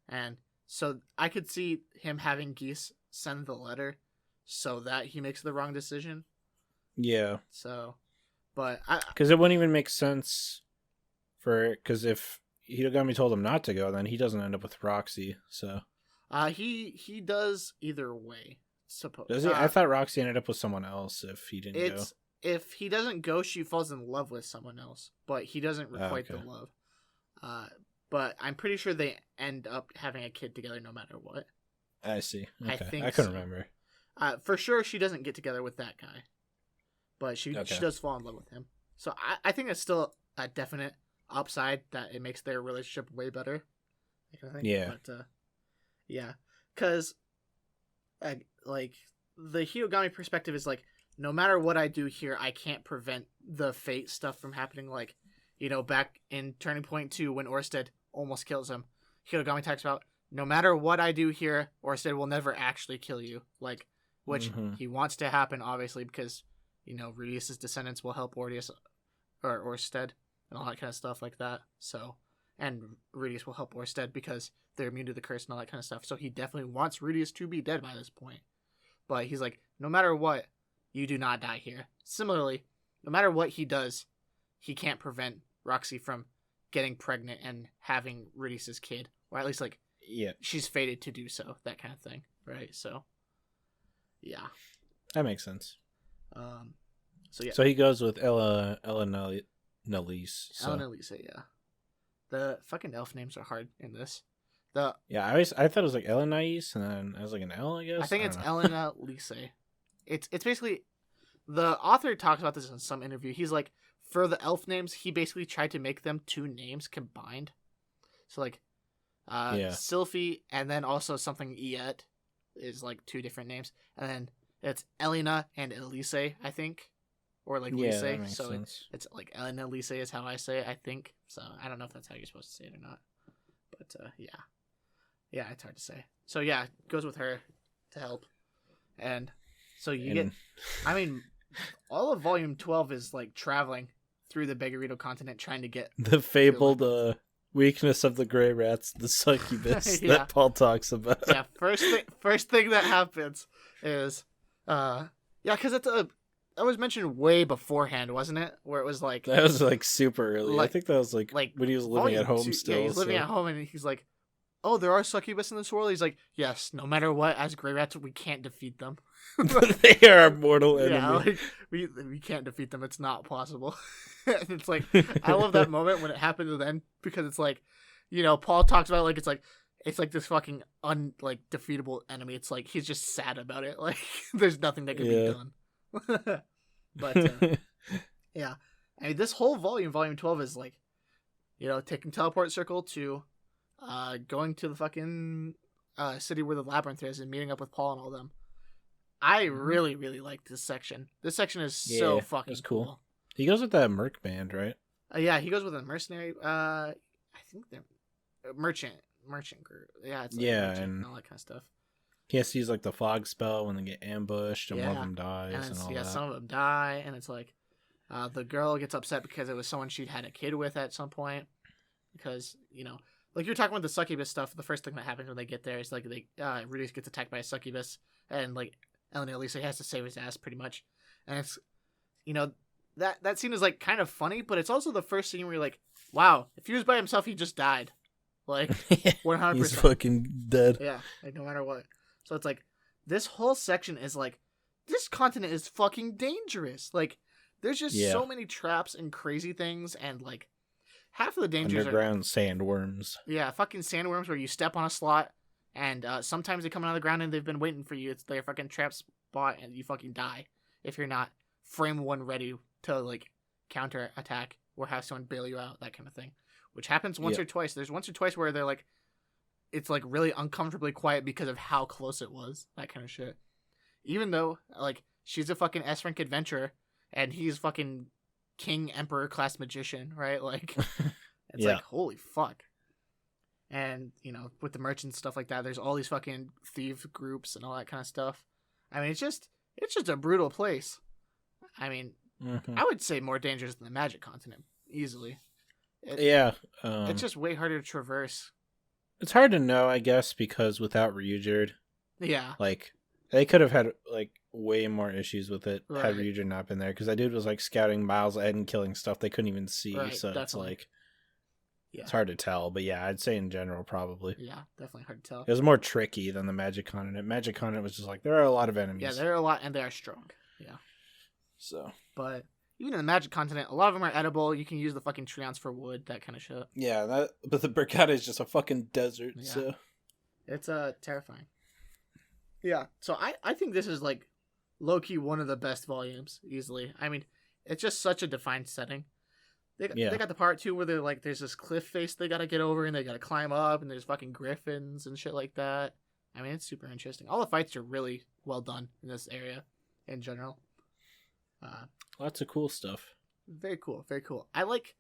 And so I could see him having Geese send the letter so that he makes the wrong decision. Yeah. So, but... Because it wouldn't even make sense because if Hidogami told him not to go, then he doesn't end up with Roxy, so... He does either way, suppose. Does he? I thought Roxy ended up with someone else if he didn't go. If he doesn't go, she falls in love with someone else, but he doesn't requite the love. But I'm pretty sure they end up having a kid together no matter what. I see. Okay. I think I couldn't remember. For sure, she doesn't get together with that guy, but she does fall in love with him. So I think it's still a definite upside that it makes their relationship way better. Yeah. But yeah, because like the Hidogami perspective is like, no matter what I do here, I can't prevent the fate stuff from happening. Like, you know, back in Turning Point 2 when Orsted almost kills him, Hidogami talks about, no matter what I do here, Orsted will never actually kill you. Like, which he wants to happen, obviously, because Rudius's descendants will help Ordeus or Orsted and all that kind of stuff like that. So, and Rudius will help Orsted because they're immune to the curse and all that kind of stuff. So he definitely wants Rudius to be dead by this point. But he's like, no matter what, you do not die here. Similarly, no matter what he does, he can't prevent Roxy from getting pregnant and having Rudius's kid. Or at least, like, she's fated to do so. That kind of thing, right? So, yeah. That makes sense. So, yeah. So he goes with Ella Nalise. So. Ella Nalise, yeah. The fucking elf names are hard in this. I thought it was like Ella Nais, and then I was like an L, I guess. I think it's Elena Lise. It's basically, the author talks about this in some interview. He's like, for the elf names, he basically tried to make them two names combined. So like, Sylphie, and then also something Iet is like two different names, and then it's Elena and Elise, I think, or like Lise. That makes so sense. it's like Elena Lise is how I say it, I think. So I don't know if that's how you're supposed to say it or not, but yeah, it's hard to say. So yeah, goes with her to help, and so you get. I mean, all of Volume 12 is like traveling through the Beggarito continent trying to get the fabled weakness of the gray rats, the succubus that Paul talks about. Yeah, first thing that happens is, because it's that was mentioned way beforehand, wasn't it? Where it was like that was like super early. I think that was like when he was living at home still. Yeah, he's living at home, and he's like, "Oh, there are succubus in this world." He's like, "Yes, no matter what, as gray rats, we can't defeat them. They are our mortal enemy. Yeah, like, we can't defeat them. It's not possible." And it's like, I love that moment when it happened then, because it's like, Paul talks about it like it's like this fucking defeatable enemy. It's like he's just sad about it. Like there's nothing that can be done. But yeah, I mean, this whole volume 12, is like, taking teleport circle to going to the fucking city where the labyrinth is and meeting up with Paul and all them. I really, really like this section. This section is so fucking cool. He goes with that merc band, right? Yeah, he goes with a mercenary. I think they're merchant group. Yeah, it's like and all that kind of stuff. He has to use like the fog spell when they get ambushed, and one of them dies, and all that. Yeah, some of them die, and it's like the girl gets upset because it was someone she'd had a kid with at some point. Because like you're talking about the succubus stuff. The first thing that happens when they get there is like Rudius gets attacked by a succubus, and like Elena Elisa has to save his ass pretty much, and it's that scene is like kind of funny, but it's also the first scene where you're like, wow, if he was by himself, he just died, like 100%. He's fucking dead. Yeah, like no matter what. So it's like this whole section is like, this continent is fucking dangerous. Like there's just so many traps and crazy things, and like half of the dangers underground sandworms. Yeah, fucking sandworms where you step on a slot, and sometimes they come out of the ground and they've been waiting for you. It's their fucking trap spot, and you fucking die if you're not frame one ready to like counter attack or have someone bail you out, that kind of thing, which happens once or twice. There's once or twice where they're like, it's like really uncomfortably quiet because of how close it was, that kind of shit. Even though like she's a fucking S-rank adventurer and he's fucking king emperor class magician, right? Like it's like, holy fuck. And with the merchants, stuff like that, there's all these fucking thief groups and all that kind of stuff. I mean, it's just a brutal place. I mean, I would say more dangerous than the Magic Continent, easily. It's just way harder to traverse. It's hard to know, I guess, because without Ryujerd, like they could have had like way more issues with it had Ryujerd not been there, because that dude was like scouting miles ahead and killing stuff they couldn't even see. So definitely. It's like it's hard to tell, but I'd say in general probably. Yeah, definitely hard to tell. It was more tricky than the Magic Continent. Magic Continent was just like, there are a lot of enemies. Yeah, there are a lot, and they are strong. Yeah. So, but even in the Magic Continent, a lot of them are edible. You can use the fucking treants for wood, that kind of shit. Yeah, but the Brigada is just a fucking desert. Yeah. So it's terrifying. Yeah, so I think this is like low key one of the best volumes easily. I mean, it's just such a defined setting. They got the part too where they're like, there's this cliff face they gotta get over and they gotta climb up, and there's fucking griffins and shit like that. I mean, it's super interesting. All the fights are really well done in this area in general. Lots of cool stuff. Very cool, very cool. I like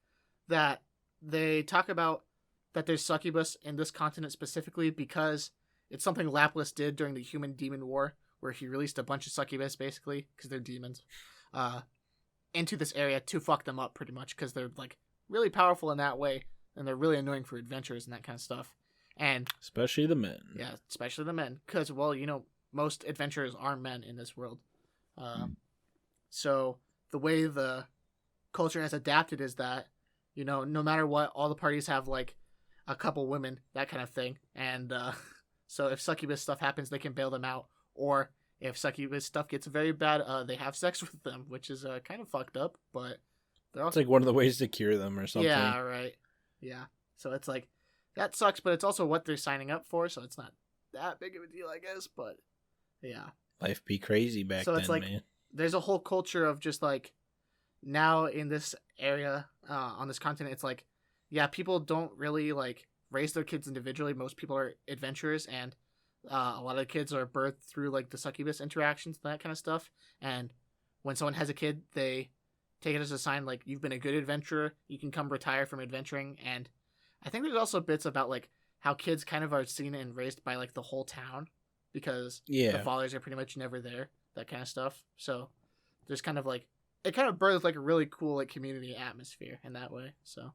that they talk about that there's succubus in this continent specifically because it's something Lapis did during the Human Demon War, where he released a bunch of succubus basically because they're demons. into this area to fuck them up pretty much because they're like really powerful in that way and they're really annoying for adventurers and that kind of stuff. And especially the men. Yeah, especially the men because, well, you know, most adventurers are men in this world. So the way the culture has adapted is that, you know, no matter what, all the parties have like a couple women, that kind of thing. And so if succubus stuff happens, they can bail them out. Or if succubus stuff gets very bad, they have sex with them, which is kind of fucked up. But they're also it's like one of the ways to cure them or something. Yeah, right. Yeah. So it's like that sucks, but it's also what they're signing up for, so it's not that big of a deal, I guess. But yeah, life be crazy back then. So it's like man. There's a whole culture of just like now in this area on this continent, it's like, yeah, people don't really like raise their kids individually. Most people are adventurers, and a lot of kids are birthed through like the succubus interactions and that kind of stuff. And when someone has a kid, they take it as a sign like you've been a good adventurer. You can come retire from adventuring. And I think there's also bits about like how kids kind of are seen and raised by like the whole town because the fathers are pretty much never there. That kind of stuff. So there's kind of like it kind of birthed like a really cool like community atmosphere in that way. So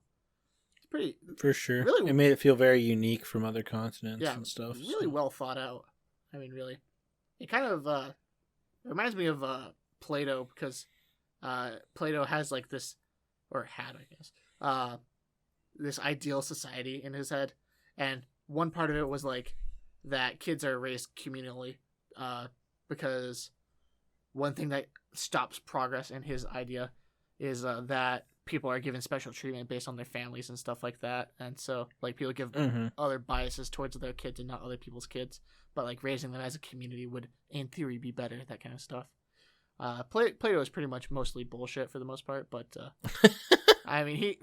it's pretty for sure. Really, it made it feel very unique from other continents and stuff. Really well thought out. I mean, really, it kind of it reminds me of Plato because Plato has like this, or had I guess, this ideal society in his head, and one part of it was like that kids are raised communally, because one thing that stops progress in his idea is that people are given special treatment based on their families and stuff like that. And so like people give other biases towards their kids and not other people's kids, but like raising them as a community would in theory be better, that kind of stuff. Plato is pretty much mostly bullshit for the most part, but I mean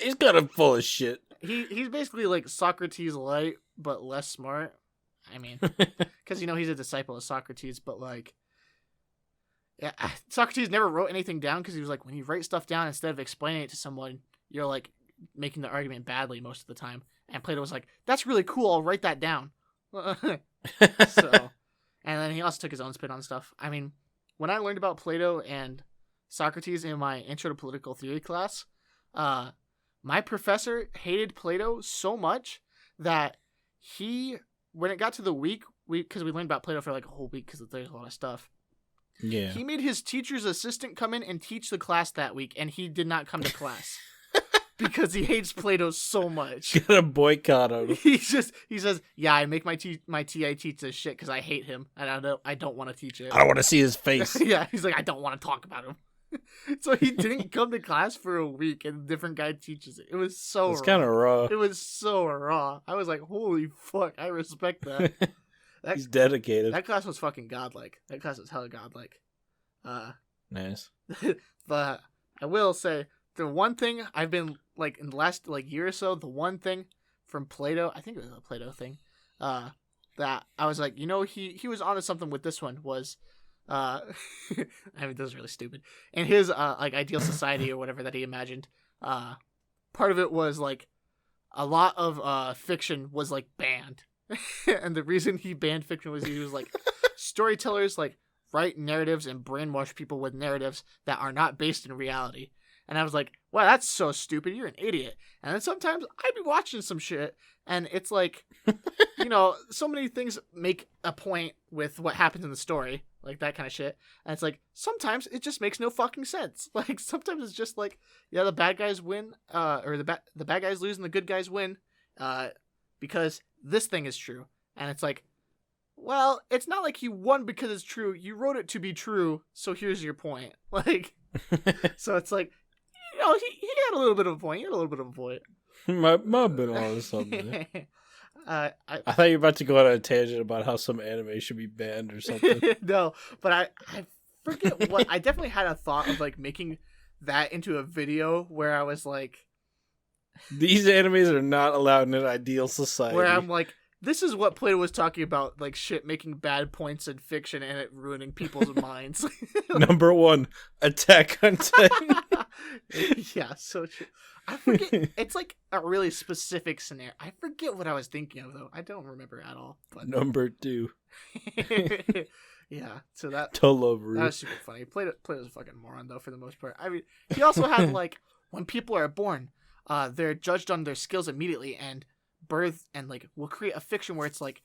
he's kind of full of shit. He's basically like Socrates light but less smart. I mean, because you know he's a disciple of Socrates, but like, yeah, Socrates never wrote anything down because he was like, when you write stuff down instead of explaining it to someone, you're like making the argument badly most of the time. And Plato was like, that's really cool. I'll write that down. So, and then he also took his own spin on stuff. I mean, when I learned about Plato and Socrates in my intro to political theory class, my professor hated Plato so much that when it got to the week, because we learned about Plato for like a whole week because there's a lot of stuff. Yeah. He made his teacher's assistant come in and teach the class that week, and he did not come to class because he hates Plato so much. Gotta boycott him. He says, "Yeah, I make my TA teach this shit because I hate him and I don't want to teach it. I don't want to see his face." Yeah, he's like, I don't want to talk about him. So he didn't come to class for a week, and a different guy teaches it. It was so. It's kind of raw. It was so raw. I was like, "Holy fuck!" I respect that. He's dedicated. That class was fucking godlike. That class was hella godlike. Nice. But I will say the one thing I've been like in the last like year or so, the one thing from Plato, I think it was a Plato thing, that I was like, you know, he was onto something with this one was, I mean, this is really stupid. In his like ideal society or whatever that he imagined, part of it was like a lot of fiction was like banned. And the reason he banned fiction was he was like, storytellers like write narratives and brainwash people with narratives that are not based in reality. And I was like, wow, that's so stupid. You're an idiot. And then sometimes I'd be watching some shit and it's like, you know, so many things make a point with what happens in the story, like that kind of shit. And it's like, sometimes it just makes no fucking sense. Like sometimes it's just like, yeah, the bad guys win, or the bad guys lose and the good guys win, because this thing is true. And it's like, well, it's not like you won because it's true. You wrote it to be true, so here's your point. Like, so it's like, you know, he had a little bit of a point. He had a little bit of a point. Might been on something. I thought you were about to go on a tangent about how some anime should be banned or something. No, but I forget what. I definitely had a thought of like making that into a video where I was like, these animes are not allowed in an ideal society. Where I'm like, This is what Plato was talking about, like shit making bad points in fiction and it ruining people's minds. Number 1, Attack on Titan. Yeah, so true. I forget. It's like a really specific scenario. I forget what I was thinking of though. I don't remember at all. But... Number 2. Yeah, so that Toloveru. That was super funny. Plato's a fucking moron though for the most part. I mean, he also had like when people are born, they're judged on their skills immediately and birth, and like we'll create a fiction where it's like,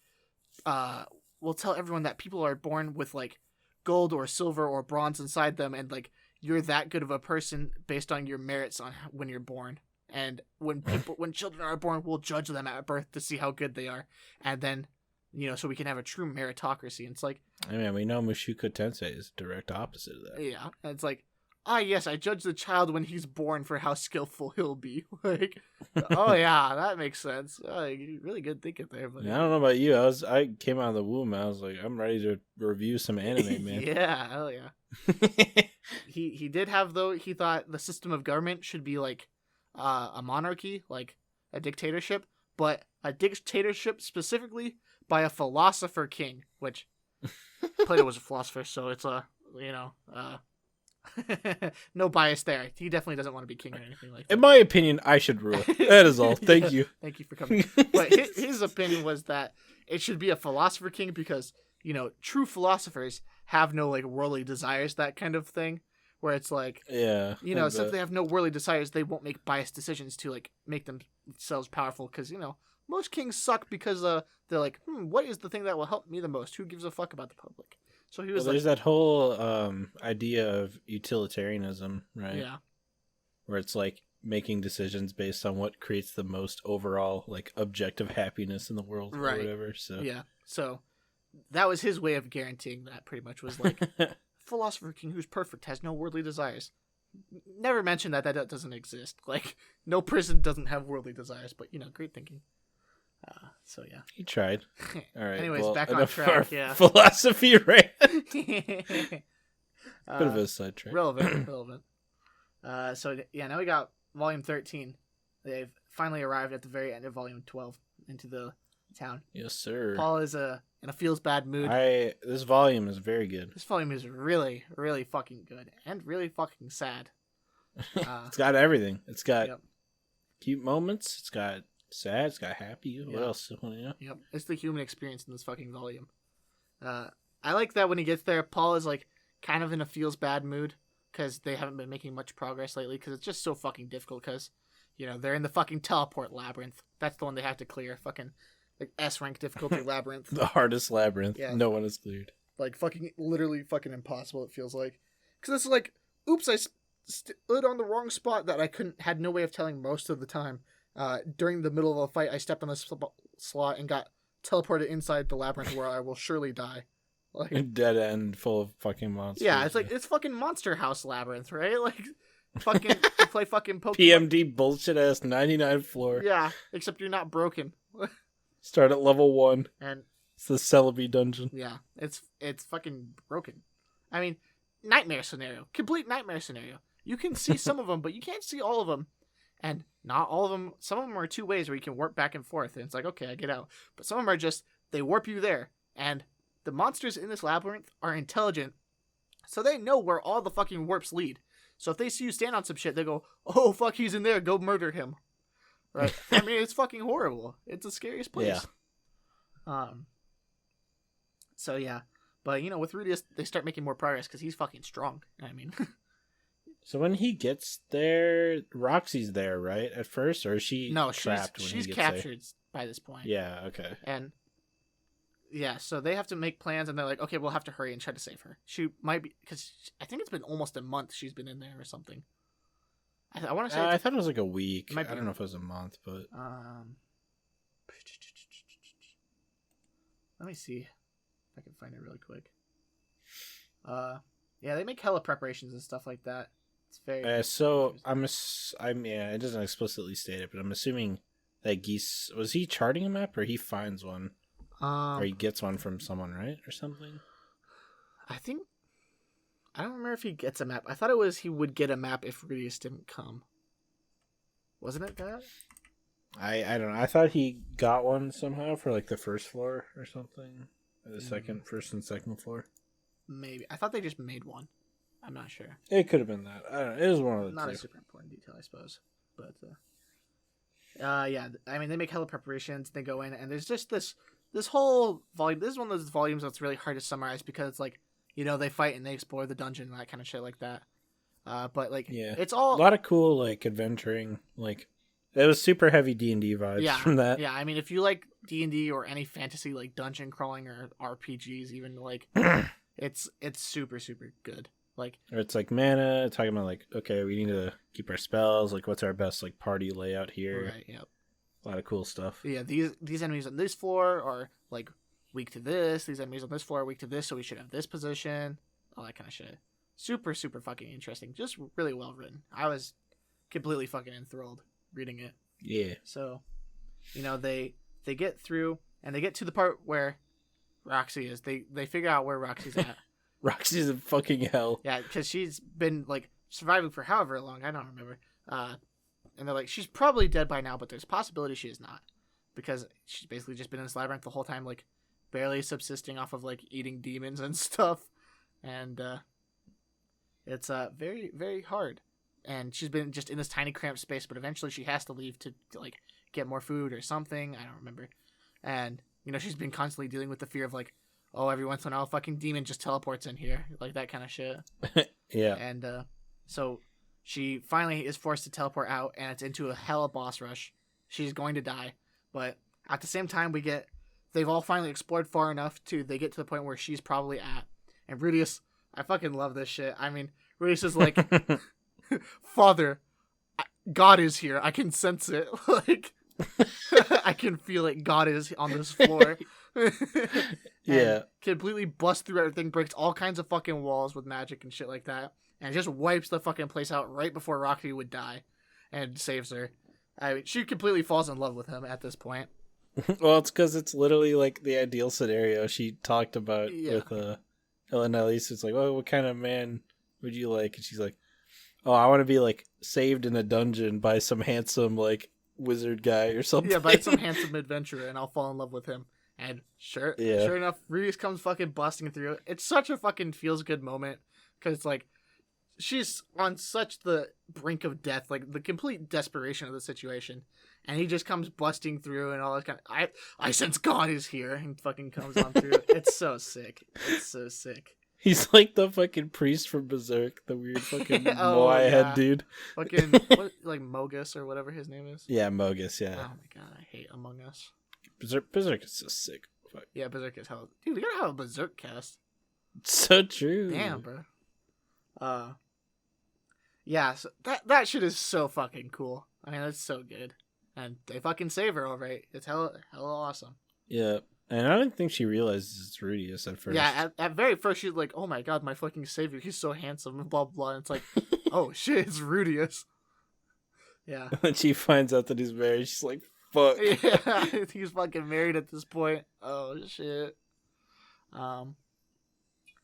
we'll tell everyone that people are born with like gold or silver or bronze inside them, and like you're that good of a person based on your merits on when you're born. And when children are born, we'll judge them at birth to see how good they are, and then, you know, so we can have a true meritocracy. And it's like, I mean, we know Mushoku Tensei is direct opposite of that. Yeah, and it's like, yes, I judge the child when he's born for how skillful he'll be. Like, oh yeah, that makes sense. Really good thinking there. But I don't know about you. I came out of the womb. I was like, I'm ready to review some anime, man. Yeah, hell yeah. He did have, though, he thought the system of government should be like a monarchy, like a dictatorship, but a dictatorship specifically by a philosopher king, which Plato was a philosopher, so it's no bias there. He definitely doesn't want to be king or anything like that. In my opinion, I should rule. That is all. Thank you. Thank you for coming. But his opinion was that it should be a philosopher king because, you know, true philosophers have no like worldly desires, that kind of thing. Where it's like, yeah, you know, since they have no worldly desires, they won't make biased decisions to like make themselves powerful. Because, you know, most kings suck because they're like, what is the thing that will help me the most? Who gives a fuck about the public? So he was there's that whole idea of utilitarianism, right? Yeah. Where it's like making decisions based on what creates the most overall like objective happiness in the world, right, or whatever. So yeah, so that was his way of guaranteeing that. Pretty much was like, philosopher king who's perfect, has no worldly desires. Never mention that doesn't exist. Like, no person doesn't have worldly desires, but, you know, great thinking. So yeah, he tried. All right. Anyways, back on track. Yeah, philosophy, right? Bit of a sidetrack. Relevant. So yeah, now we got volume 13. They've finally arrived at the very end of volume 12 into the town. Yes, sir. Paul is in a feels bad mood. This volume is very good. This volume is really, really fucking good and really fucking sad. It's got everything. It's got cute moments. It's got sad. It's got happy. What else? Yep. It's the human experience in this fucking volume. I like that when he gets there, Paul is like kind of in a feels bad mood because they haven't been making much progress lately because it's just so fucking difficult because, you know, they're in the fucking teleport labyrinth. That's the one they have to clear. Fucking like S-rank difficulty labyrinth. The hardest labyrinth. Yeah. No one has cleared. Like fucking literally fucking impossible, it feels like. Because it's like, oops, I stood on the wrong spot that I had no way of telling most of the time. During the middle of a fight, I stepped on a slot and got teleported inside the labyrinth where I will surely die. Like a dead end full of fucking monsters. Yeah, it's like it's fucking Monster House labyrinth, right? Like fucking you play fucking Pokemon. PMD bullshit ass 99 floor. Yeah, except you're not broken. Start at level 1. And it's the Celebi dungeon. Yeah, it's fucking broken. I mean, nightmare scenario. Complete nightmare scenario. You can see some of them, but you can't see all of them. And not all of them. Some of them are 2 ways where you can warp back and forth. And it's like, okay, I get out. But some of them are just, they warp you there. And the monsters in this labyrinth are intelligent. So they know where all the fucking warps lead. So if they see you stand on some shit, they go, oh, fuck, he's in there. Go murder him. Right? I mean, it's fucking horrible. It's the scariest place. Yeah. So, yeah. But, you know, with Rudius, they start making more progress because he's fucking strong. I mean... So when he gets there, Roxy's there, right? At first, or is she trapped? She's captured by this point. Yeah, okay. And yeah, so they have to make plans, and they're like, okay, we'll have to hurry and try to save her. She might be, because I think it's been almost a month she's been in there or something. I want to say I thought it was like a week. I don't know if it was a month, but let me see if I can find it really quick. Yeah, they make hella preparations and stuff like that. It's very so it doesn't explicitly state it, but I'm assuming that Geese, was he charting a map or he finds one, or he gets one from someone, right, or something? I don't remember if he gets a map. I thought it was he would get a map if Rudius didn't come. Wasn't it that? I don't know. I thought he got one somehow for like the first floor or something. Or the first and second floor. Maybe. I thought they just made one. I'm not sure. It could have been that. I don't know. It was one of the Not two. a super important detail, I suppose. But yeah, I mean, they make hella preparations. They go in, and there's just this whole volume. This is one of those volumes that's really hard to summarize because it's like, they fight and they explore the dungeon and that kind of shit like that. But like, it's all a lot of cool like adventuring. Like, it was super heavy D&D vibes from that. Yeah, I mean, if you like D&D or any fantasy like dungeon crawling or RPGs, even like, it's super super good. Like, or it's like mana, talking about like, okay, we need to keep our spells. Like, what's our best like party layout here? Right. Yep. A lot of cool stuff. Yeah. These enemies on this floor are like weak to this. These enemies on this floor are weak to this. So we should have this position. All that kind of shit. Super super fucking interesting. Just really well written. I was completely fucking enthralled reading it. Yeah. So, they get through and they get to the part where Roxy is. They figure out where Roxy's at. Roxy's in fucking hell. Yeah, because she's been like surviving for however long, I don't remember. And they're like, she's probably dead by now, but there's a possibility she is not, because she's basically just been in this labyrinth the whole time, like barely subsisting off of like eating demons and stuff, and it's very very hard. And she's been just in this tiny cramped space, but eventually she has to leave to like get more food or something. I don't remember. And she's been constantly dealing with the fear of like, oh, every once in a while, a fucking demon just teleports in here, like that kind of shit. Yeah. And so she finally is forced to teleport out, and it's into a hella boss rush. She's going to die, but at the same time, they've all finally explored far enough they get to the point where she's probably at. And Rudius, I fucking love this shit. I mean, Rudius is like, Father, God is here. I can sense it. Like, I can feel it. God is on this floor. Yeah. Completely busts through everything, breaks all kinds of fucking walls with magic and shit like that, and just wipes the fucking place out right before Rocky would die and saves her. I mean, she completely falls in love with him at this point. Well, it's because it's literally like the ideal scenario she talked about with Ellen Elise. It's like, oh, what kind of man would you like? And she's like, oh, I want to be like saved in a dungeon by some handsome like wizard guy or something. Yeah, by some handsome adventurer, and I'll fall in love with him. And sure enough, Rudius comes fucking busting through. It's such a fucking feels good moment, because it's like she's on such the brink of death, like the complete desperation of the situation, and he just comes busting through and all that kind of. I sense God is here, and fucking comes on through. It's so sick. It's so sick. He's like the fucking priest from Berserk, the weird fucking Moai head dude. Fucking like Mogus or whatever his name is. Yeah, Mogus. Yeah. Oh my god, I hate Among Us. Berserk is so sick. Fuck. Yeah, Berserk is hell. Dude, we gotta have a Berserk cast. So true. Damn, bro. Yeah, so that shit is so fucking cool. I mean, that's so good. And they fucking save her, alright. It's hella awesome. Yeah. And I don't think she realizes it's Rudius at first. Yeah, at very first she's like, oh my god, my fucking savior, he's so handsome, and blah, blah, blah. And it's like, oh shit, it's Rudius. Yeah. And she finds out that he's married, she's like, fuck. Yeah, he's fucking married at this point. Oh shit.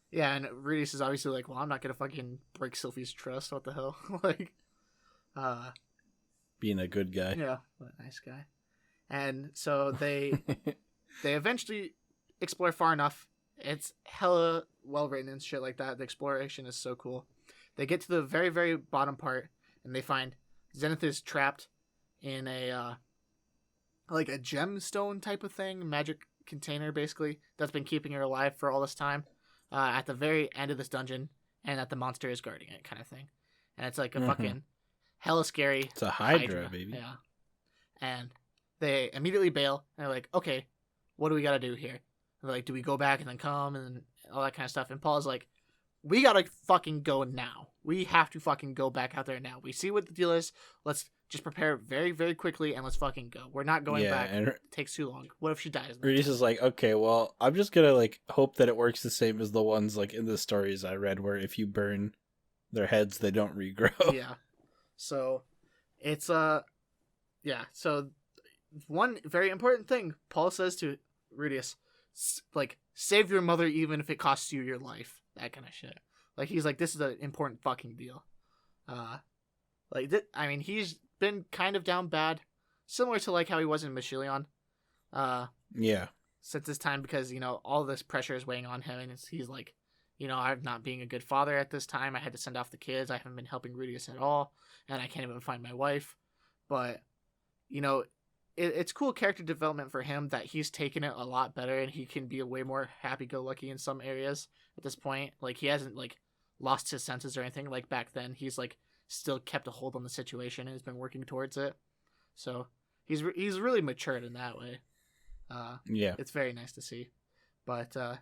Yeah, and Rudius is obviously like, well, I'm not gonna fucking break Sylvie's trust. What the hell? Like, being a good guy. Yeah, what a nice guy. And so they eventually explore far enough. It's hella well written and shit like that. The exploration is so cool. They get to the very, very bottom part, and they find Zenith is trapped in a like a gemstone type of thing, magic container basically, that's been keeping her alive for all this time. At the very end of this dungeon, and that the monster is guarding it, kind of thing. And it's like a fucking hella scary. It's a Hydra, baby. Yeah. And they immediately bail, and they're like, okay, what do we gotta do here? And they're like, do we go back and then come and all that kind of stuff? And Paul's like, we gotta fucking go now. We have to fucking go back out there now. We see what the deal is. Let's just prepare very, very quickly, and let's fucking go. We're not going back. And it takes too long. What if she dies? Reese is like, okay, well, I'm just gonna like hope that it works the same as the ones like in the stories I read, where if you burn their heads, they don't regrow. Yeah. So it's yeah. So one very important thing Paul says to Rudius, like, save your mother even if it costs you your life. That kind of shit. Like, he's like, this is an important fucking deal. I mean, he's been kind of down bad similar to like how he was in Michelion. Yeah. Since this time, because all this pressure is weighing on him, and he's like, I'm not being a good father at this time. I had to send off the kids. I haven't been helping Rudius at all, and I can't even find my wife. But it's cool character development for him that he's taken it a lot better, and he can be a way more happy-go-lucky in some areas at this point. Like, he hasn't like lost his senses or anything like back then. He's like still kept a hold on the situation and has been working towards it. So he's really matured in that way. Yeah, it's very nice to see. But a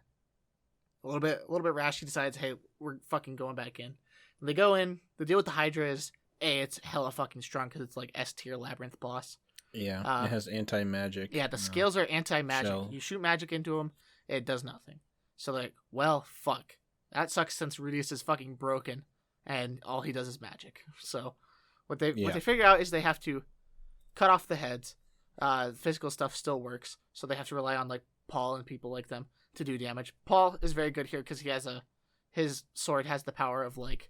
little bit rash. He decides, hey, we're fucking going back in. And they go in. The deal with the Hydra is, it's hella fucking strong because it's like S tier Labyrinth boss. Yeah, it has anti-magic. Yeah, the scales are anti-magic. Shell. You shoot magic into him, it does nothing. So they're like, well, fuck. That sucks since Rudius is fucking broken, and all he does is magic. So what they figure out is they have to cut off the heads. Physical stuff still works, so they have to rely on like Paul and people like them to do damage. Paul is very good here because his sword has the power of like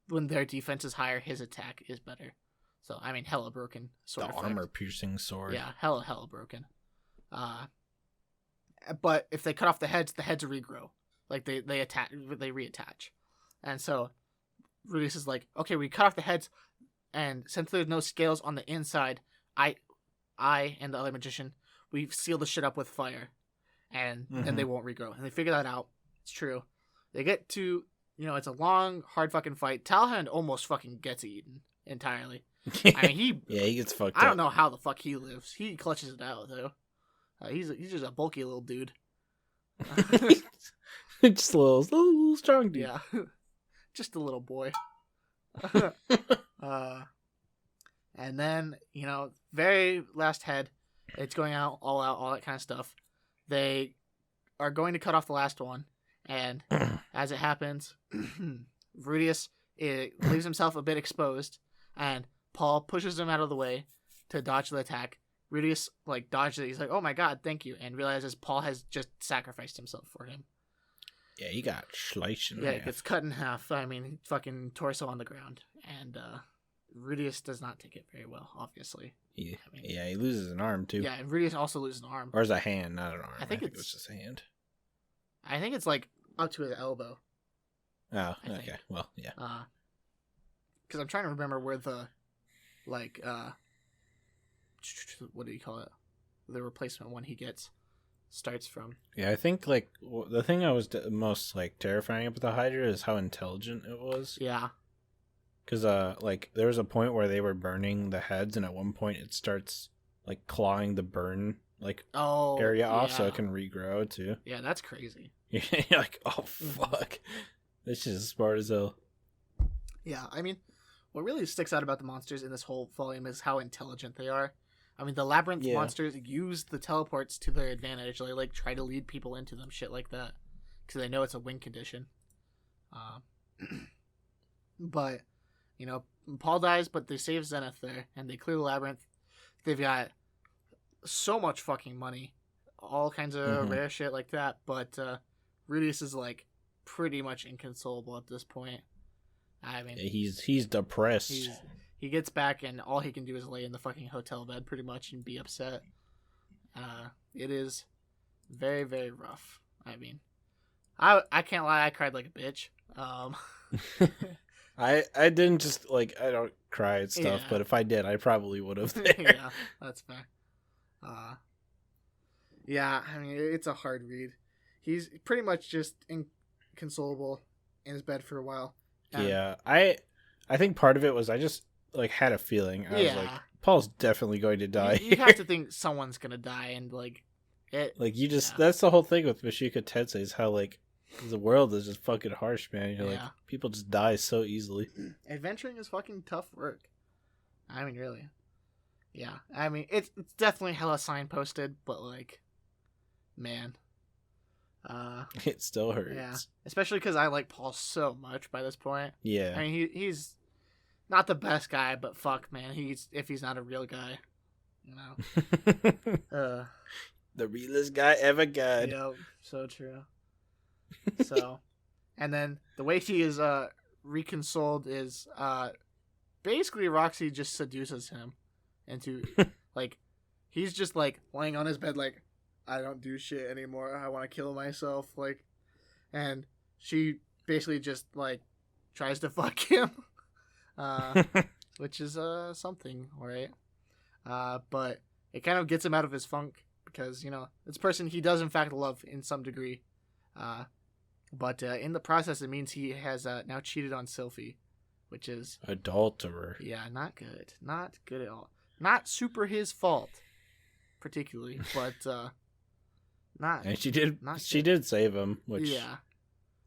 when their defense is higher, his attack is better. So I mean, hella broken sword. The armor-piercing sword. Yeah, hella broken. But if they cut off the heads regrow. Like they reattach, and so Rudius is like, okay, we cut off the heads, and since there's no scales on the inside, I and the other magician, we seal the shit up with fire, and then they won't regrow. And they figure that out. It's true. They get to, it's a long, hard fucking fight. Talhand almost fucking gets eaten entirely. I mean, he gets fucked up. I don't know how the fuck he lives. He clutches it out, though. He's just a bulky little dude. Just a little strong dude. Yeah. Just a little boy. And then, very last head, it's going out, all that kind of stuff. They are going to cut off the last one, and as it happens, Rudius leaves himself a bit exposed, and Paul pushes him out of the way to dodge the attack. Rudius, dodges it. He's like, oh my god, thank you, and realizes Paul has just sacrificed himself for him. Yeah, he got sliced in half. Yeah, it gets cut in half. I mean, fucking torso on the ground, and Rudius does not take it very well, obviously. Yeah, he loses an arm, too. Yeah, and Rudius also loses an arm. Or is a hand, not an arm. I think it was just a hand. I think it's, up to his elbow. Oh, okay. Well, yeah. Because I'm trying to remember where the, what do you call it? The replacement one he gets starts from. Yeah, I think, the thing I was most, terrifying about the Hydra is how intelligent it was. Yeah. Because, there was a point where they were burning the heads, and at one point it starts, clawing the burn, area off so it can regrow, too. Yeah, that's crazy. You're like, oh, fuck. This is smart as hell. Yeah, I mean, what really sticks out about the monsters in this whole volume is how intelligent they are. I mean, the Labyrinth monsters use the teleports to their advantage. They, try to lead people into them, shit like that. Because they know it's a win condition. But... Paul dies, but they save Zenith there, and they clear the Labyrinth. They've got so much fucking money, all kinds of rare shit like that, but Rudius is, pretty much inconsolable at this point. I mean... He's depressed. He gets back, and all he can do is lay in the fucking hotel bed, pretty much, and be upset. It is very, very rough. I mean... I can't lie, I cried like a bitch. I didn't just, I don't cry at stuff, but if I did, I probably would have there. Yeah, that's fair. Yeah, I mean, it's a hard read. He's pretty much just inconsolable in his bed for a while. Yeah, I think part of it was I just, had a feeling. I was like, Paul's definitely going to die. You have to think someone's going to die, and, it... you just... That's the whole thing with Mushoku Tensei, is how, the world is just fucking harsh, man. You're people just die so easily. Adventuring is fucking tough work. I mean, really. Yeah. I mean, it's definitely hella signposted, but, man. It still hurts. Yeah. Especially because I like Paul so much by this point. Yeah. I mean, he's not the best guy, but fuck, man. If he's not a real guy. The realest guy ever got. Yep. So true. So, and then the way he is reconsoled is basically Roxy just seduces him into like he's just like laying on his bed like I don't do shit anymore. I want to kill myself like, and she basically just like tries to fuck him, which is something, right? But it kind of gets him out of his funk because it's a person he does in fact love in some degree, but in the process it means he has now cheated on Sylphie, which is adulterer. Yeah, not good at all. Not super his fault, particularly, but not. And she did save him, which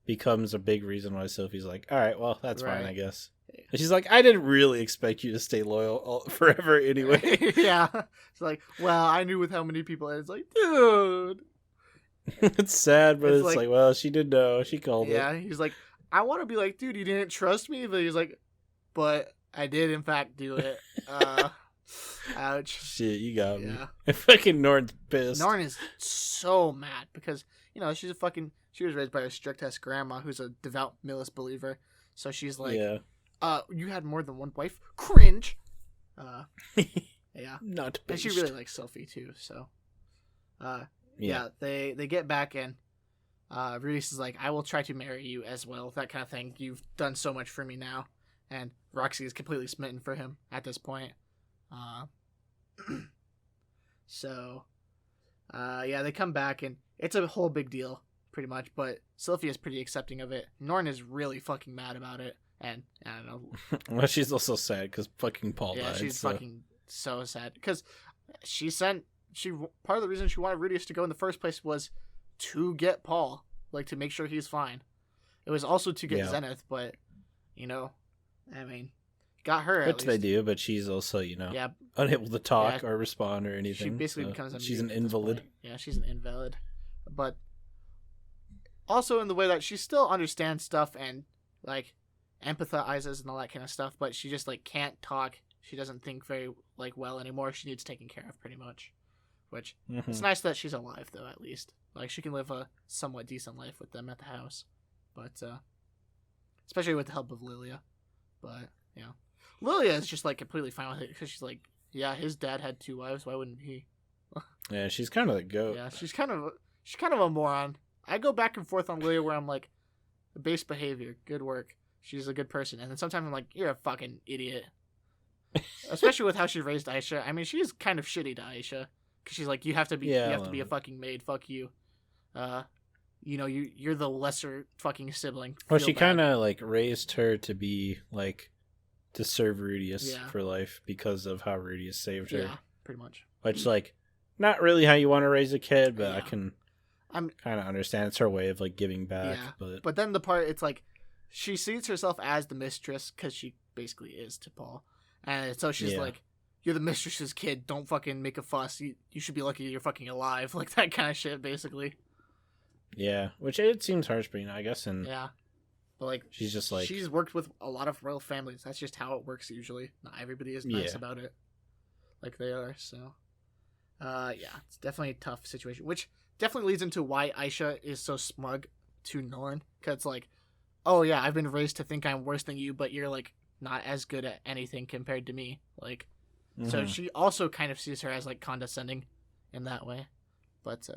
becomes a big reason why Sophie's like, all right, well, that's fine, I guess. And she's like, I didn't really expect you to stay loyal forever anyway. Yeah. It's like, well, I knew with how many people, and it's like, dude. It's sad, but it's like, well, she did know. She called it. Yeah, he's like, I want to be like, dude, you didn't trust me? But he's like, but I did, in fact, do it. Ouch. Shit, you got me. And fucking Norn's pissed. Norn is so mad because, she was raised by a strict-ass grandma who's a devout Millis believer. So she's like, you had more than one wife? Cringe. Yeah. Not based. And she really likes Sophie, too, so. They get back and Rudy's is like, I will try to marry you as well, that kind of thing. You've done so much for me now. And Roxy is completely smitten for him at this point. They come back and it's a whole big deal, pretty much, but Sylphie is pretty accepting of it. Norn is really fucking mad about it, and I don't know. Well, she's also sad because fucking Paul died. Yeah, she's fucking so sad because part of the reason she wanted Rudius to go in the first place was to get Paul, like to make sure he's fine. It was also to get Zenith, but I mean, got her. Which they do, but she's also unable to talk or respond or anything. She basically becomes a she's an invalid. Yeah, she's an invalid, but also in the way that she still understands stuff and like empathizes and all that kind of stuff, but she just like can't talk. She doesn't think very well anymore. She needs taken care of pretty much. Which it's nice that she's alive though, at least. Like she can live a somewhat decent life with them at the house, but especially with the help of Lilia. But Lilia is just like completely fine with it because she's like, yeah, his dad had 2 wives. Why wouldn't he? Yeah, she's kind of the goat. Yeah, she's kind of a moron. I go back and forth on Lilia where I'm like, base behavior, good work. She's a good person, and then sometimes I'm like, you're a fucking idiot. Especially with how she raised Aisha. I mean, she's kind of shitty to Aisha. Because she's like, you have to be a fucking maid. Fuck you. You're the lesser fucking sibling. Well, she kind of like raised her to be like to serve Rudius for life because of how Rudius saved her. Yeah, pretty much. Which like not really how you want to raise a kid, but I'm kind of understand it's her way of like giving back. Yeah. But then the part it's like she sees herself as the mistress because she basically is to Paul, and so she's like, you're the mistress's kid. Don't fucking make a fuss. You should be lucky you're fucking alive. Like that kind of shit, basically. Yeah, which it seems harsh, but I guess but like she's just like she's worked with a lot of royal families. That's just how it works usually. Not everybody is nice about it, like they are. So, it's definitely a tough situation, which definitely leads into why Aisha is so smug to Norn. Because it's like, oh yeah, I've been raised to think I'm worse than you, but you're like not as good at anything compared to me. Like. So she also kind of sees her as like condescending in that way. But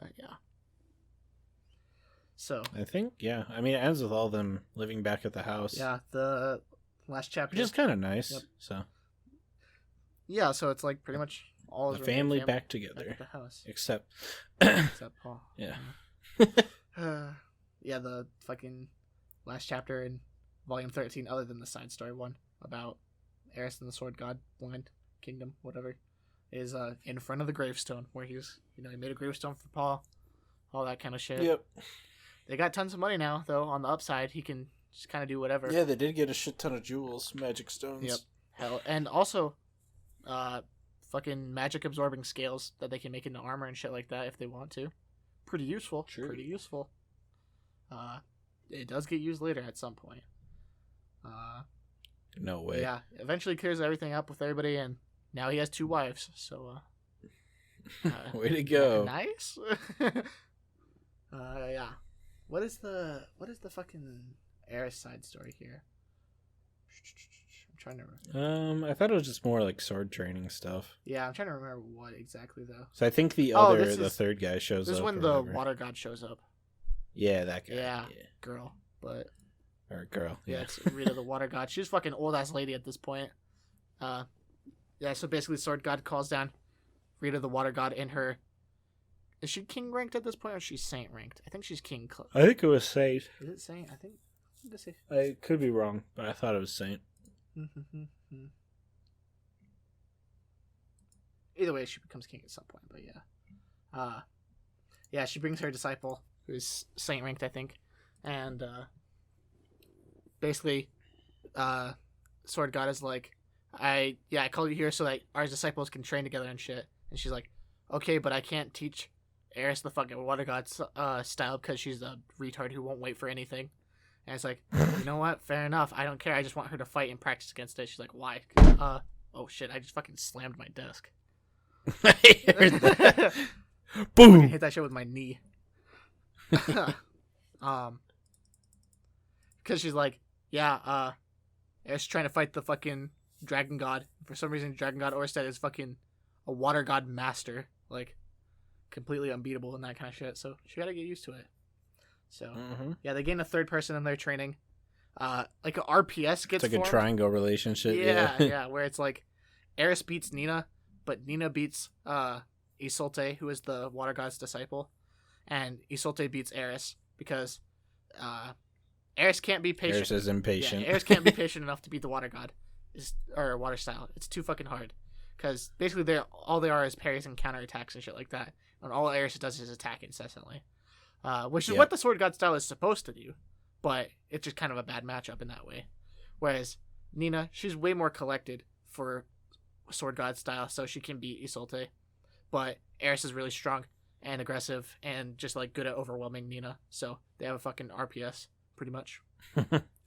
So I think I mean it ends with all them living back at the house. Yeah, the last chapter. Which is kind of nice. Yep. So yeah, so it's like pretty much all the family back together. Back at the house. Except Paul. Yeah. The fucking last chapter in volume 13, other than the side story one about Eris and the Sword God Blind Kingdom, whatever, is in front of the gravestone where he's he made a gravestone for Paul, all that kind of shit. Yep. They got tons of money now though. On the upside, he can just kind of do whatever. Yeah, they did get a shit ton of jewels, magic stones. Yep. Hell, and also, fucking magic absorbing scales that they can make into armor and shit like that if they want to. Pretty useful. True. Pretty useful. It does get used later at some point. No way. Yeah, eventually clears everything up with everybody, and now he has 2 wives. So, way to go. Nice. Yeah. What is the fucking Eris side story here? I'm trying to remember. I thought it was just more like sword training stuff. Yeah, I'm trying to remember what exactly though. So I think the third guy shows up. This is when the water god shows up. Yeah, that guy. Yeah, girl, but or girl. Yeah, it's Rita the water god. She's a fucking old ass lady at this point. Yeah. So basically, sword god calls down Rita the water god in her. Is she king ranked at this point, or is she saint ranked? I think she's king. I think it was saint. Is it saint? I think. I could be wrong, but I thought it was saint. Either way, she becomes king at some point. But yeah, she brings her disciple, who's saint ranked, I think, and basically, sword god is like, I called you here so that our disciples can train together and shit. And she's like, okay, but I can't teach Eris the fucking water god style because she's a retard who won't wait for anything. And it's like, you know what? Fair enough. I don't care. I just want her to fight and practice against it. She's like, why? Oh shit! I just fucking slammed my desk. Boom! I hit that shit with my knee. Because she's like, yeah, Eris trying to fight the fucking dragon god. For some reason, dragon god Orsted is fucking a water god master, like completely unbeatable and that kind of shit. So she got to get used to it. So yeah, they gain a third person in their training. Like a RPS gets. It's like formed. A triangle relationship. Yeah, where it's like Eris beats Nina, but Nina beats Isolte, who is the water god's disciple, and Isolte beats Eris because Eris can't be patient. Eris is impatient. Yeah, Eris can't be patient enough to beat the water god, or water style. It's too fucking hard. Because basically, all they are is parries and counterattacks and shit like that. And all Eris does is attack incessantly. Which is what the sword god style is supposed to do. But it's just kind of a bad matchup in that way. Whereas Nina, she's way more collected for sword god style, so she can beat Isolte. But Eris is really strong and aggressive and just like good at overwhelming Nina. So they have a fucking RPS, pretty much.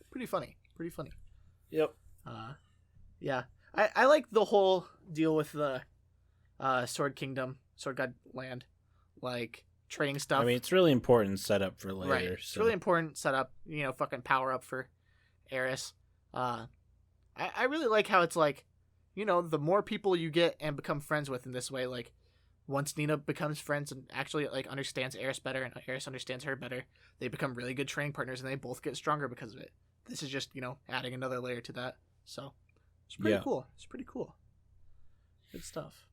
Pretty funny. Yep. Yeah. I like the whole deal with the Sword Kingdom, Sword God land, like training stuff. I mean, it's really important setup for later. Right. It's really important setup, fucking power up for Eris. I really like how it's like, the more people you get and become friends with in this way, like once Nina becomes friends and actually like understands Eris better and Eris understands her better, they become really good training partners and they both get stronger because of it. This is just, adding another layer to that. So it's pretty cool. It's pretty cool. Good stuff.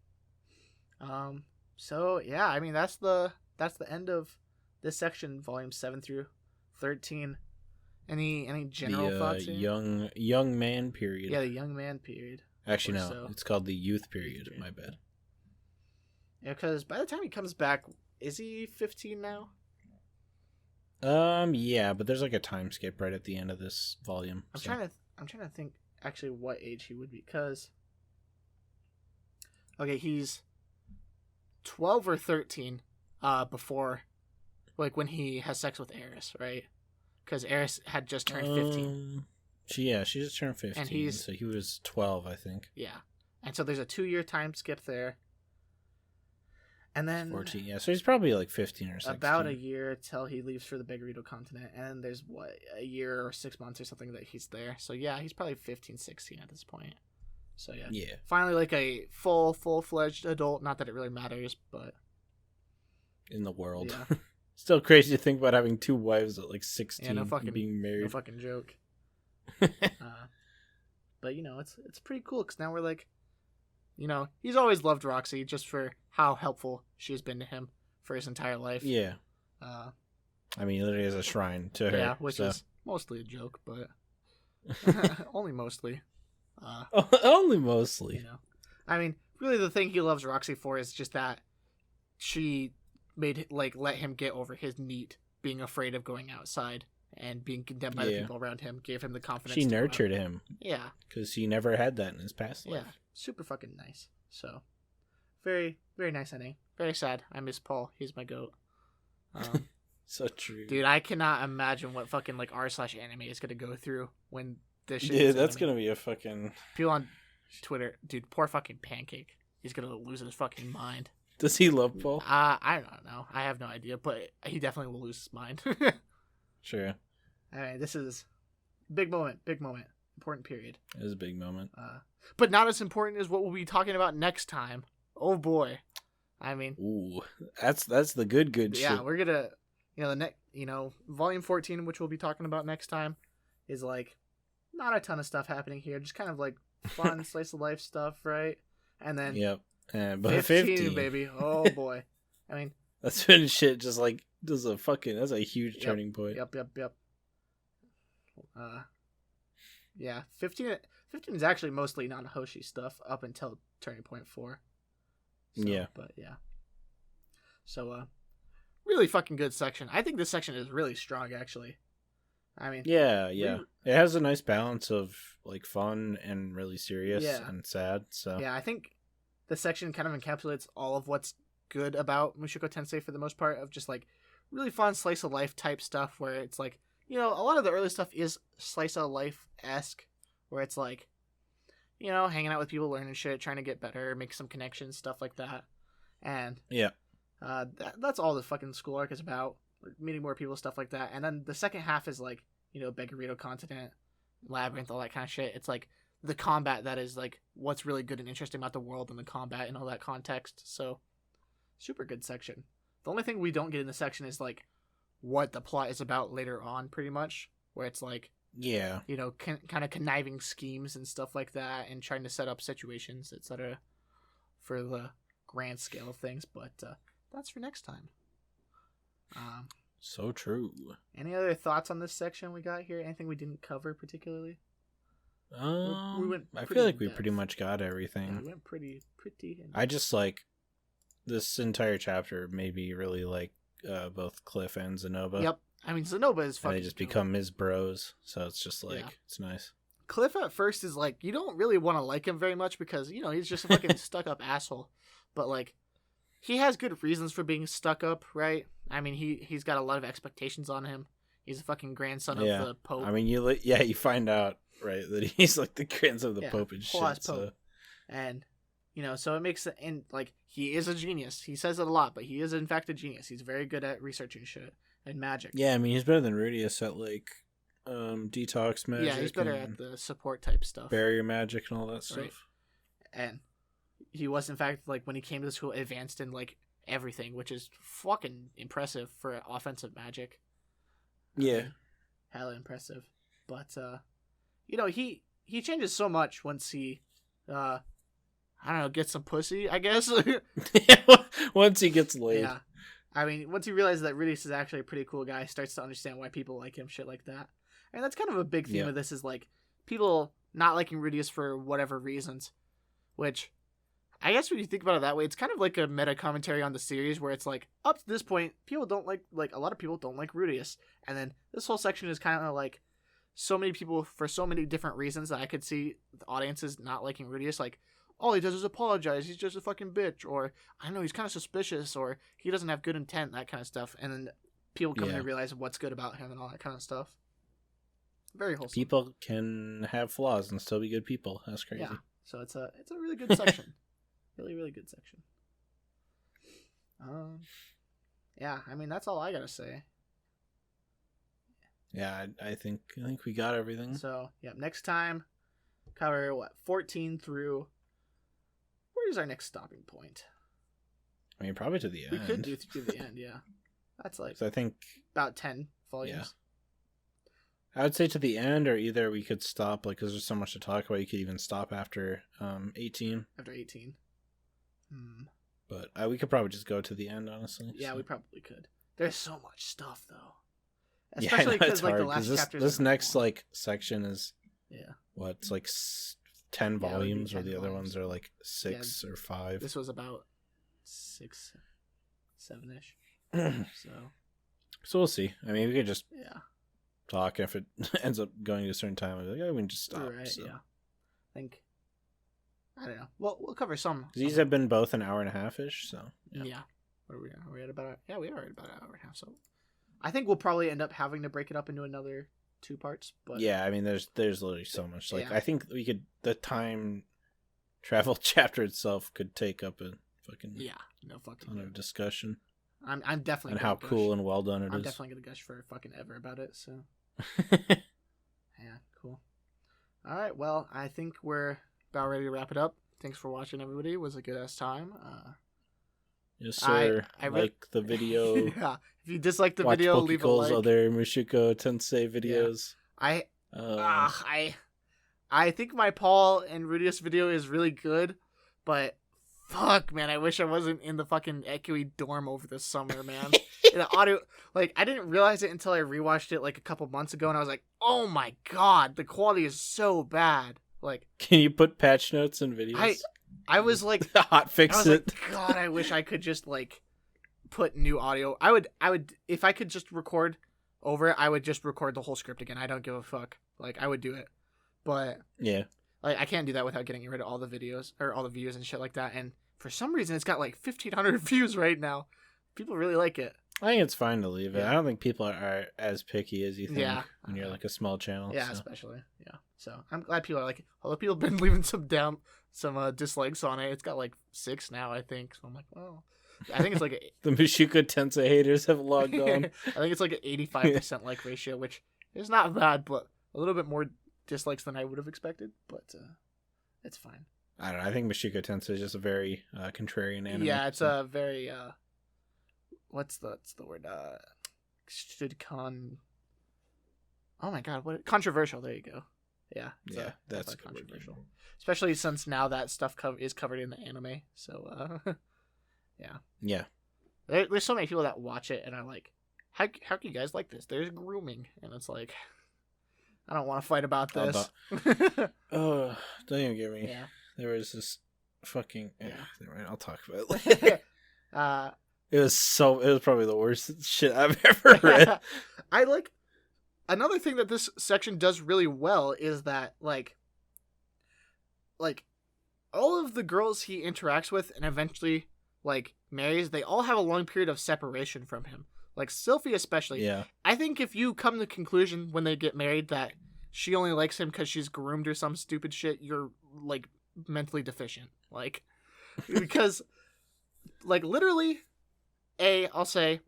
So yeah, I mean that's the end of this section, volume 7 through 13. Any general thoughts here? young man period. Yeah, the young man period. Actually, no, it's called the youth period. My bad. Yeah, because by the time he comes back, is he 15 now? Yeah, but there's like a time skip right at the end of this volume. I'm trying to think actually what age he would be, because okay, he's 12 or 13 before, like when he has sex with Eris, right? Because Eris had just turned 15. She just turned 15, and so he was 12, I think. Yeah, and so there's a 2-year time skip there. And then 14, yeah, so he's probably like 15 or 16. About a year till he leaves for the Beggarito continent, and there's a year or 6 months or something that he's there. So yeah, he's probably 15, 16 at this point. So yeah, finally like a full-fledged adult. Not that it really matters, but in the world, yeah. Still crazy to think about having 2 wives at like 16 and being married. No fucking joke. But it's pretty cool because now we're like, he's always loved Roxy just for how helpful she's been to him for his entire life. Yeah. I mean, literally has a shrine to her. Yeah, which is mostly a joke, but only mostly. Only mostly. I mean, really the thing he loves Roxy for is just that she let him get over his NEET, being afraid of going outside and being condemned by the people around him, gave him the confidence. She nurtured him. Yeah. Because he never had that in his past life. Yeah. Super fucking nice. So, very, very nice ending. Very sad. I miss Paul. He's my goat. So true. Dude, I cannot imagine what fucking like r/anime is going to go through when this shit is that's going to be a fucking... People on Twitter, dude, poor fucking Pancake. He's going to lose his fucking mind. Does he love Paul? I don't know. I have no idea, but he definitely will lose his mind. Sure. All right, this is big moment. Important period. It was a big moment. But not as important as what we'll be talking about next time. Oh boy. I mean, ooh, that's the good shit. Yeah, we're gonna, volume 14, which we'll be talking about next time, is like not a ton of stuff happening here, just kind of like fun slice of life stuff, right? And then yep, but 15, baby, oh boy, I mean, that's when shit just like that's a huge turning point. Yep. Yeah, 15 is actually mostly non-Hoshi stuff up until turning point 4. So, yeah. But yeah. So, really fucking good section. I think this section is really strong, actually. I mean... Yeah. It has a nice balance of, like, fun and really serious and sad, so... Yeah, I think the section kind of encapsulates all of what's good about Mushoku Tensei for the most part, of just, like, really fun slice-of-life type stuff where it's, like, a lot of the early stuff is slice-of-life-esque, where it's, like, hanging out with people, learning shit, trying to get better, make some connections, stuff like that. And yeah, that's all the fucking school arc is about, meeting more people, stuff like that. And then the second half is like, Beggarito Continent, Labyrinth, all that kind of shit. It's like the combat that is like what's really good and interesting about the world and the combat and all that context. So super good section. The only thing we don't get in the section is like what the plot is about later on, pretty much, where it's like, yeah, kind of conniving schemes and stuff like that, and trying to set up situations, etc., for the grand scale of things. But that's for next time. So true. Any other thoughts on this section we got here? Anything we didn't cover particularly? I feel like we pretty much got everything. Yeah, we went pretty. I just like this entire chapter made me really like both Cliff and Zenoba. Yep. I mean, Zenoba is fucking... And they just become his bros, so it's just like, It's nice. Cliff at first is like, you don't really want to like him very much because, he's just a fucking stuck-up asshole. But, like, he has good reasons for being stuck up, right? I mean, he's got a lot of expectations on him. He's a fucking grandson of the Pope. I mean, you find out, right, that he's like the grandson of the Pope and shit. Pope. So. And, so it makes it, and like, he is a genius. He says it a lot, but he is in fact a genius. He's very good at researching shit and magic. Yeah, I mean, he's better than Rudius at like detox magic. Yeah, he's better at the support type stuff. Barrier magic and all that stuff. Right. And he was, in fact, like, when he came to the school, advanced in like everything, which is fucking impressive for offensive magic. Yeah. Hella impressive. But he changes so much once he I don't know, gets some pussy, I guess. Once he gets laid. Yeah. I mean, once he realizes that Rudius is actually a pretty cool guy, he starts to understand why people like him, shit like that. And that's kind of a big theme of this, is like people not liking Rudius for whatever reasons. Which, I guess when you think about it that way, it's kind of like a meta commentary on the series, where it's like, up to this point, people don't like a lot of people don't like Rudius. And then this whole section is kind of like so many people for so many different reasons that I could see the audiences not liking Rudius. Like, all he does is apologize, he's just a fucking bitch, or I don't know, he's kind of suspicious, or he doesn't have good intent, that kind of stuff. And then people come to realize what's good about him and all that kind of stuff. Very wholesome. People can have flaws and still be good people. That's crazy. Yeah. So it's a really good section. Really, really good section. Yeah, I mean, that's all I gotta say. Yeah, I think we got everything. So, next time, cover 14 through... Where's our next stopping point? I mean, probably to the end. We could do to the end, yeah. That's like... I think... about 10 volumes. Yeah. I would say to the end, or either we could stop, like, because there's so much to talk about, you could even stop after 18. After 18. But we could probably just go to the end, honestly. Yeah, so. We probably could. There's so much stuff, though. Especially because, like, the last chapter. This next, like, section is... Yeah. What? It's like 10 volumes, 10 or the other ones are like 6 or 5. This was about 6, 7-ish. So we'll see. I mean, we could just talk. If it ends up going to a certain time, we can just stop. Right, so. Yeah. I don't know. Well, we'll cover some. These have been both an hour and a half-ish, so. Yeah. What are we at? Are we at about... Yeah, we are at about an hour and a half, so... I think we'll probably end up having to break it up into another 2 parts, but... Yeah, I mean, there's literally so much. Like, I think we could... The time travel chapter itself could take up a fucking... Yeah, no fucking... ton of discussion. I'm definitely... And how cool and well done it is. I'm definitely gonna gush for fucking ever about it, so... Yeah, cool. All right. Well, I think we're about ready to wrap it up. Thanks for watching, everybody. It was a good ass time. Yes, sir. I like the video. Yeah. If you dislike the video, leave a like. Other Mushoku Tensei videos. Yeah. I think my Paul and Rudius video is really good, but fuck, man, I wish I wasn't in the fucking echoey dorm over the summer, man. The audio, like, I didn't realize it until I rewatched it like a couple months ago, and I was like, oh my god, the quality is so bad. Like, can you put patch notes in videos? I was like, hot fix it. Like, God, I wish I could just like put new audio. I would, if I could just record over it, I would just record the whole script again. I don't give a fuck. Like, I would do it, but yeah, like I can't do that without getting rid of all the videos or all the views and shit like that. And for some reason, it's got like 1,500 views right now. People really like it. I think it's fine to leave it. I don't think people are as picky as you think when you're like a small channel. Yeah, so. Especially. Yeah. So I'm glad people are like, although people have been leaving some dislikes on it. It's got like 6 now, I think. So I'm like, well, I think it's like the Mushoku Tensei haters have logged on. I think it's like an 85% like ratio, which is not bad, but a little bit more dislikes than I would have expected. But it's fine. I don't know. I think Mushoku Tensei is just a very contrarian anime. Yeah, it's a very what's the word? Oh my god, what controversial? There you go. Yeah, that's controversial. Especially since now that stuff is covered in the anime. So yeah. There's so many people that watch it and are like, how can you guys like this? There's grooming, and it's like, I don't want to fight about this. Oh, don't even get me. Yeah. There was this fucking. I'll talk about it later. It was probably the worst shit I've ever read. I like another thing that this section does really well is that like all of the girls he interacts with and eventually like marries, they all have a long period of separation from him. Like Sylphie especially. Yeah. I think if you come to the conclusion when they get married that she only likes him because she's groomed or some stupid shit, you're like mentally deficient. Like, because like literally I'll say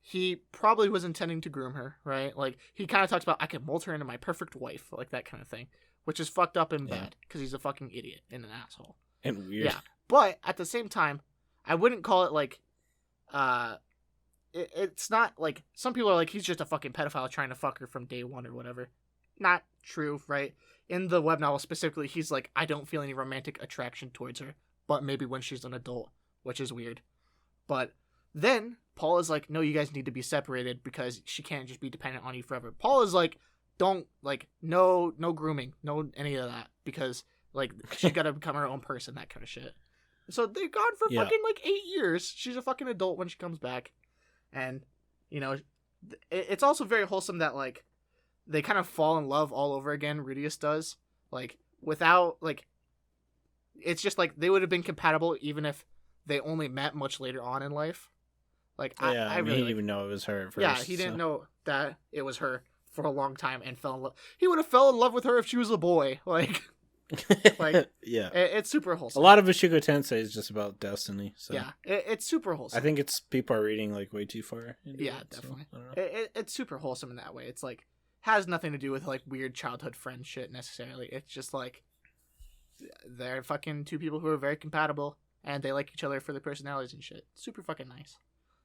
he probably was intending to groom her, right? Like he kind of talks about, I can mold her into my perfect wife, like that kind of thing, which is fucked up and bad because he's a fucking idiot and an asshole and weird. Yeah, but at the same time, I wouldn't call it like it's not like some people are like he's just a fucking pedophile trying to fuck her from day one or whatever. Not true, right? In the web novel specifically, he's like, I don't feel any romantic attraction towards her, but maybe when she's an adult, which is weird. But then Paul is like, no, you guys need to be separated because she can't just be dependent on you forever. Paul is like, don't, like, no grooming, no any of that, because like she's got to become her own person, that kind of shit. So they're gone for fucking like 8 years. She's a fucking adult when she comes back, and you know, it's also very wholesome that like they kind of fall in love all over again. Rudius does, like, without like, it's just like they would have been compatible even if they only met much later on in life. Like, I really, he didn't even know it was her at first. Yeah, he didn't know that it was her for a long time and fell in love. He would have fell in love with her if she was a boy. Like yeah, it's super wholesome. A lot of Mushoku Tensei is just about destiny. So yeah, it's super wholesome. I think it's people are reading like way too far. Yeah, definitely. So, it's super wholesome in that way. It's like has nothing to do with like weird childhood friend shit necessarily. It's just like they're fucking two people who are very compatible and they like each other for their personalities and shit. Super fucking nice.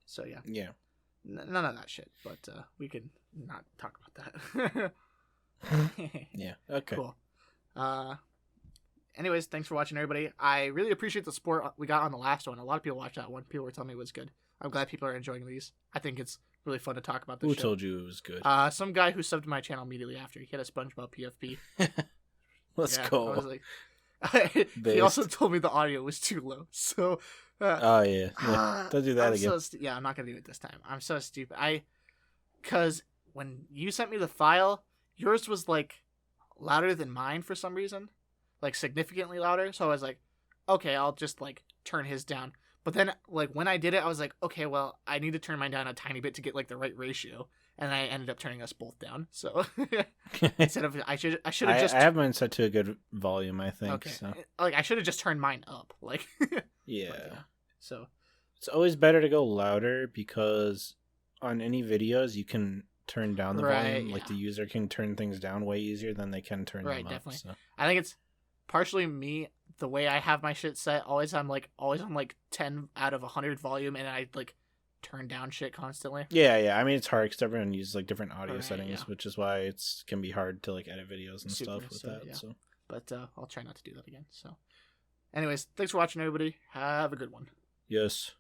So yeah. Yeah. None of that shit, but we can not talk about that. Yeah. Okay. Cool. Anyways, thanks for watching, everybody. I really appreciate the support we got on the last one. A lot of people watched that one. People were telling me it was good. I'm glad people are enjoying these. I think it's really fun to talk about this. Who told you it was good? Some guy who subbed to my channel immediately after. He had a SpongeBob PFP. Let's go. I was like, he also told me the audio was too low. So. Oh yeah. Don't do that again. Yeah, I'm not gonna do it this time. I'm so stupid. Because when you sent me the file, yours was like louder than mine for some reason, like significantly louder. So I was like, okay, I'll just like turn his down. But then like when I did it, I was like, okay, well, I need to turn mine down a tiny bit to get like the right ratio, and I ended up turning us both down. So instead of I should have just I have mine set to a good volume, I think. Okay. So. Like I should have just turned mine up, like. Yeah. So it's always better to go louder because on any videos you can turn down the volume. Like the user can turn things down way easier than they can turn them up. Definitely. So. I think it's partially me. The way I have my shit set, always on 10 out of 100 volume, and I like turn down shit constantly. Yeah. I mean, it's hard because everyone uses like different audio settings, which is why it's can be hard to like edit videos and stuff with that. Yeah. So, but I'll try not to do that again. So, anyways, thanks for watching, everybody. Have a good one. Yes.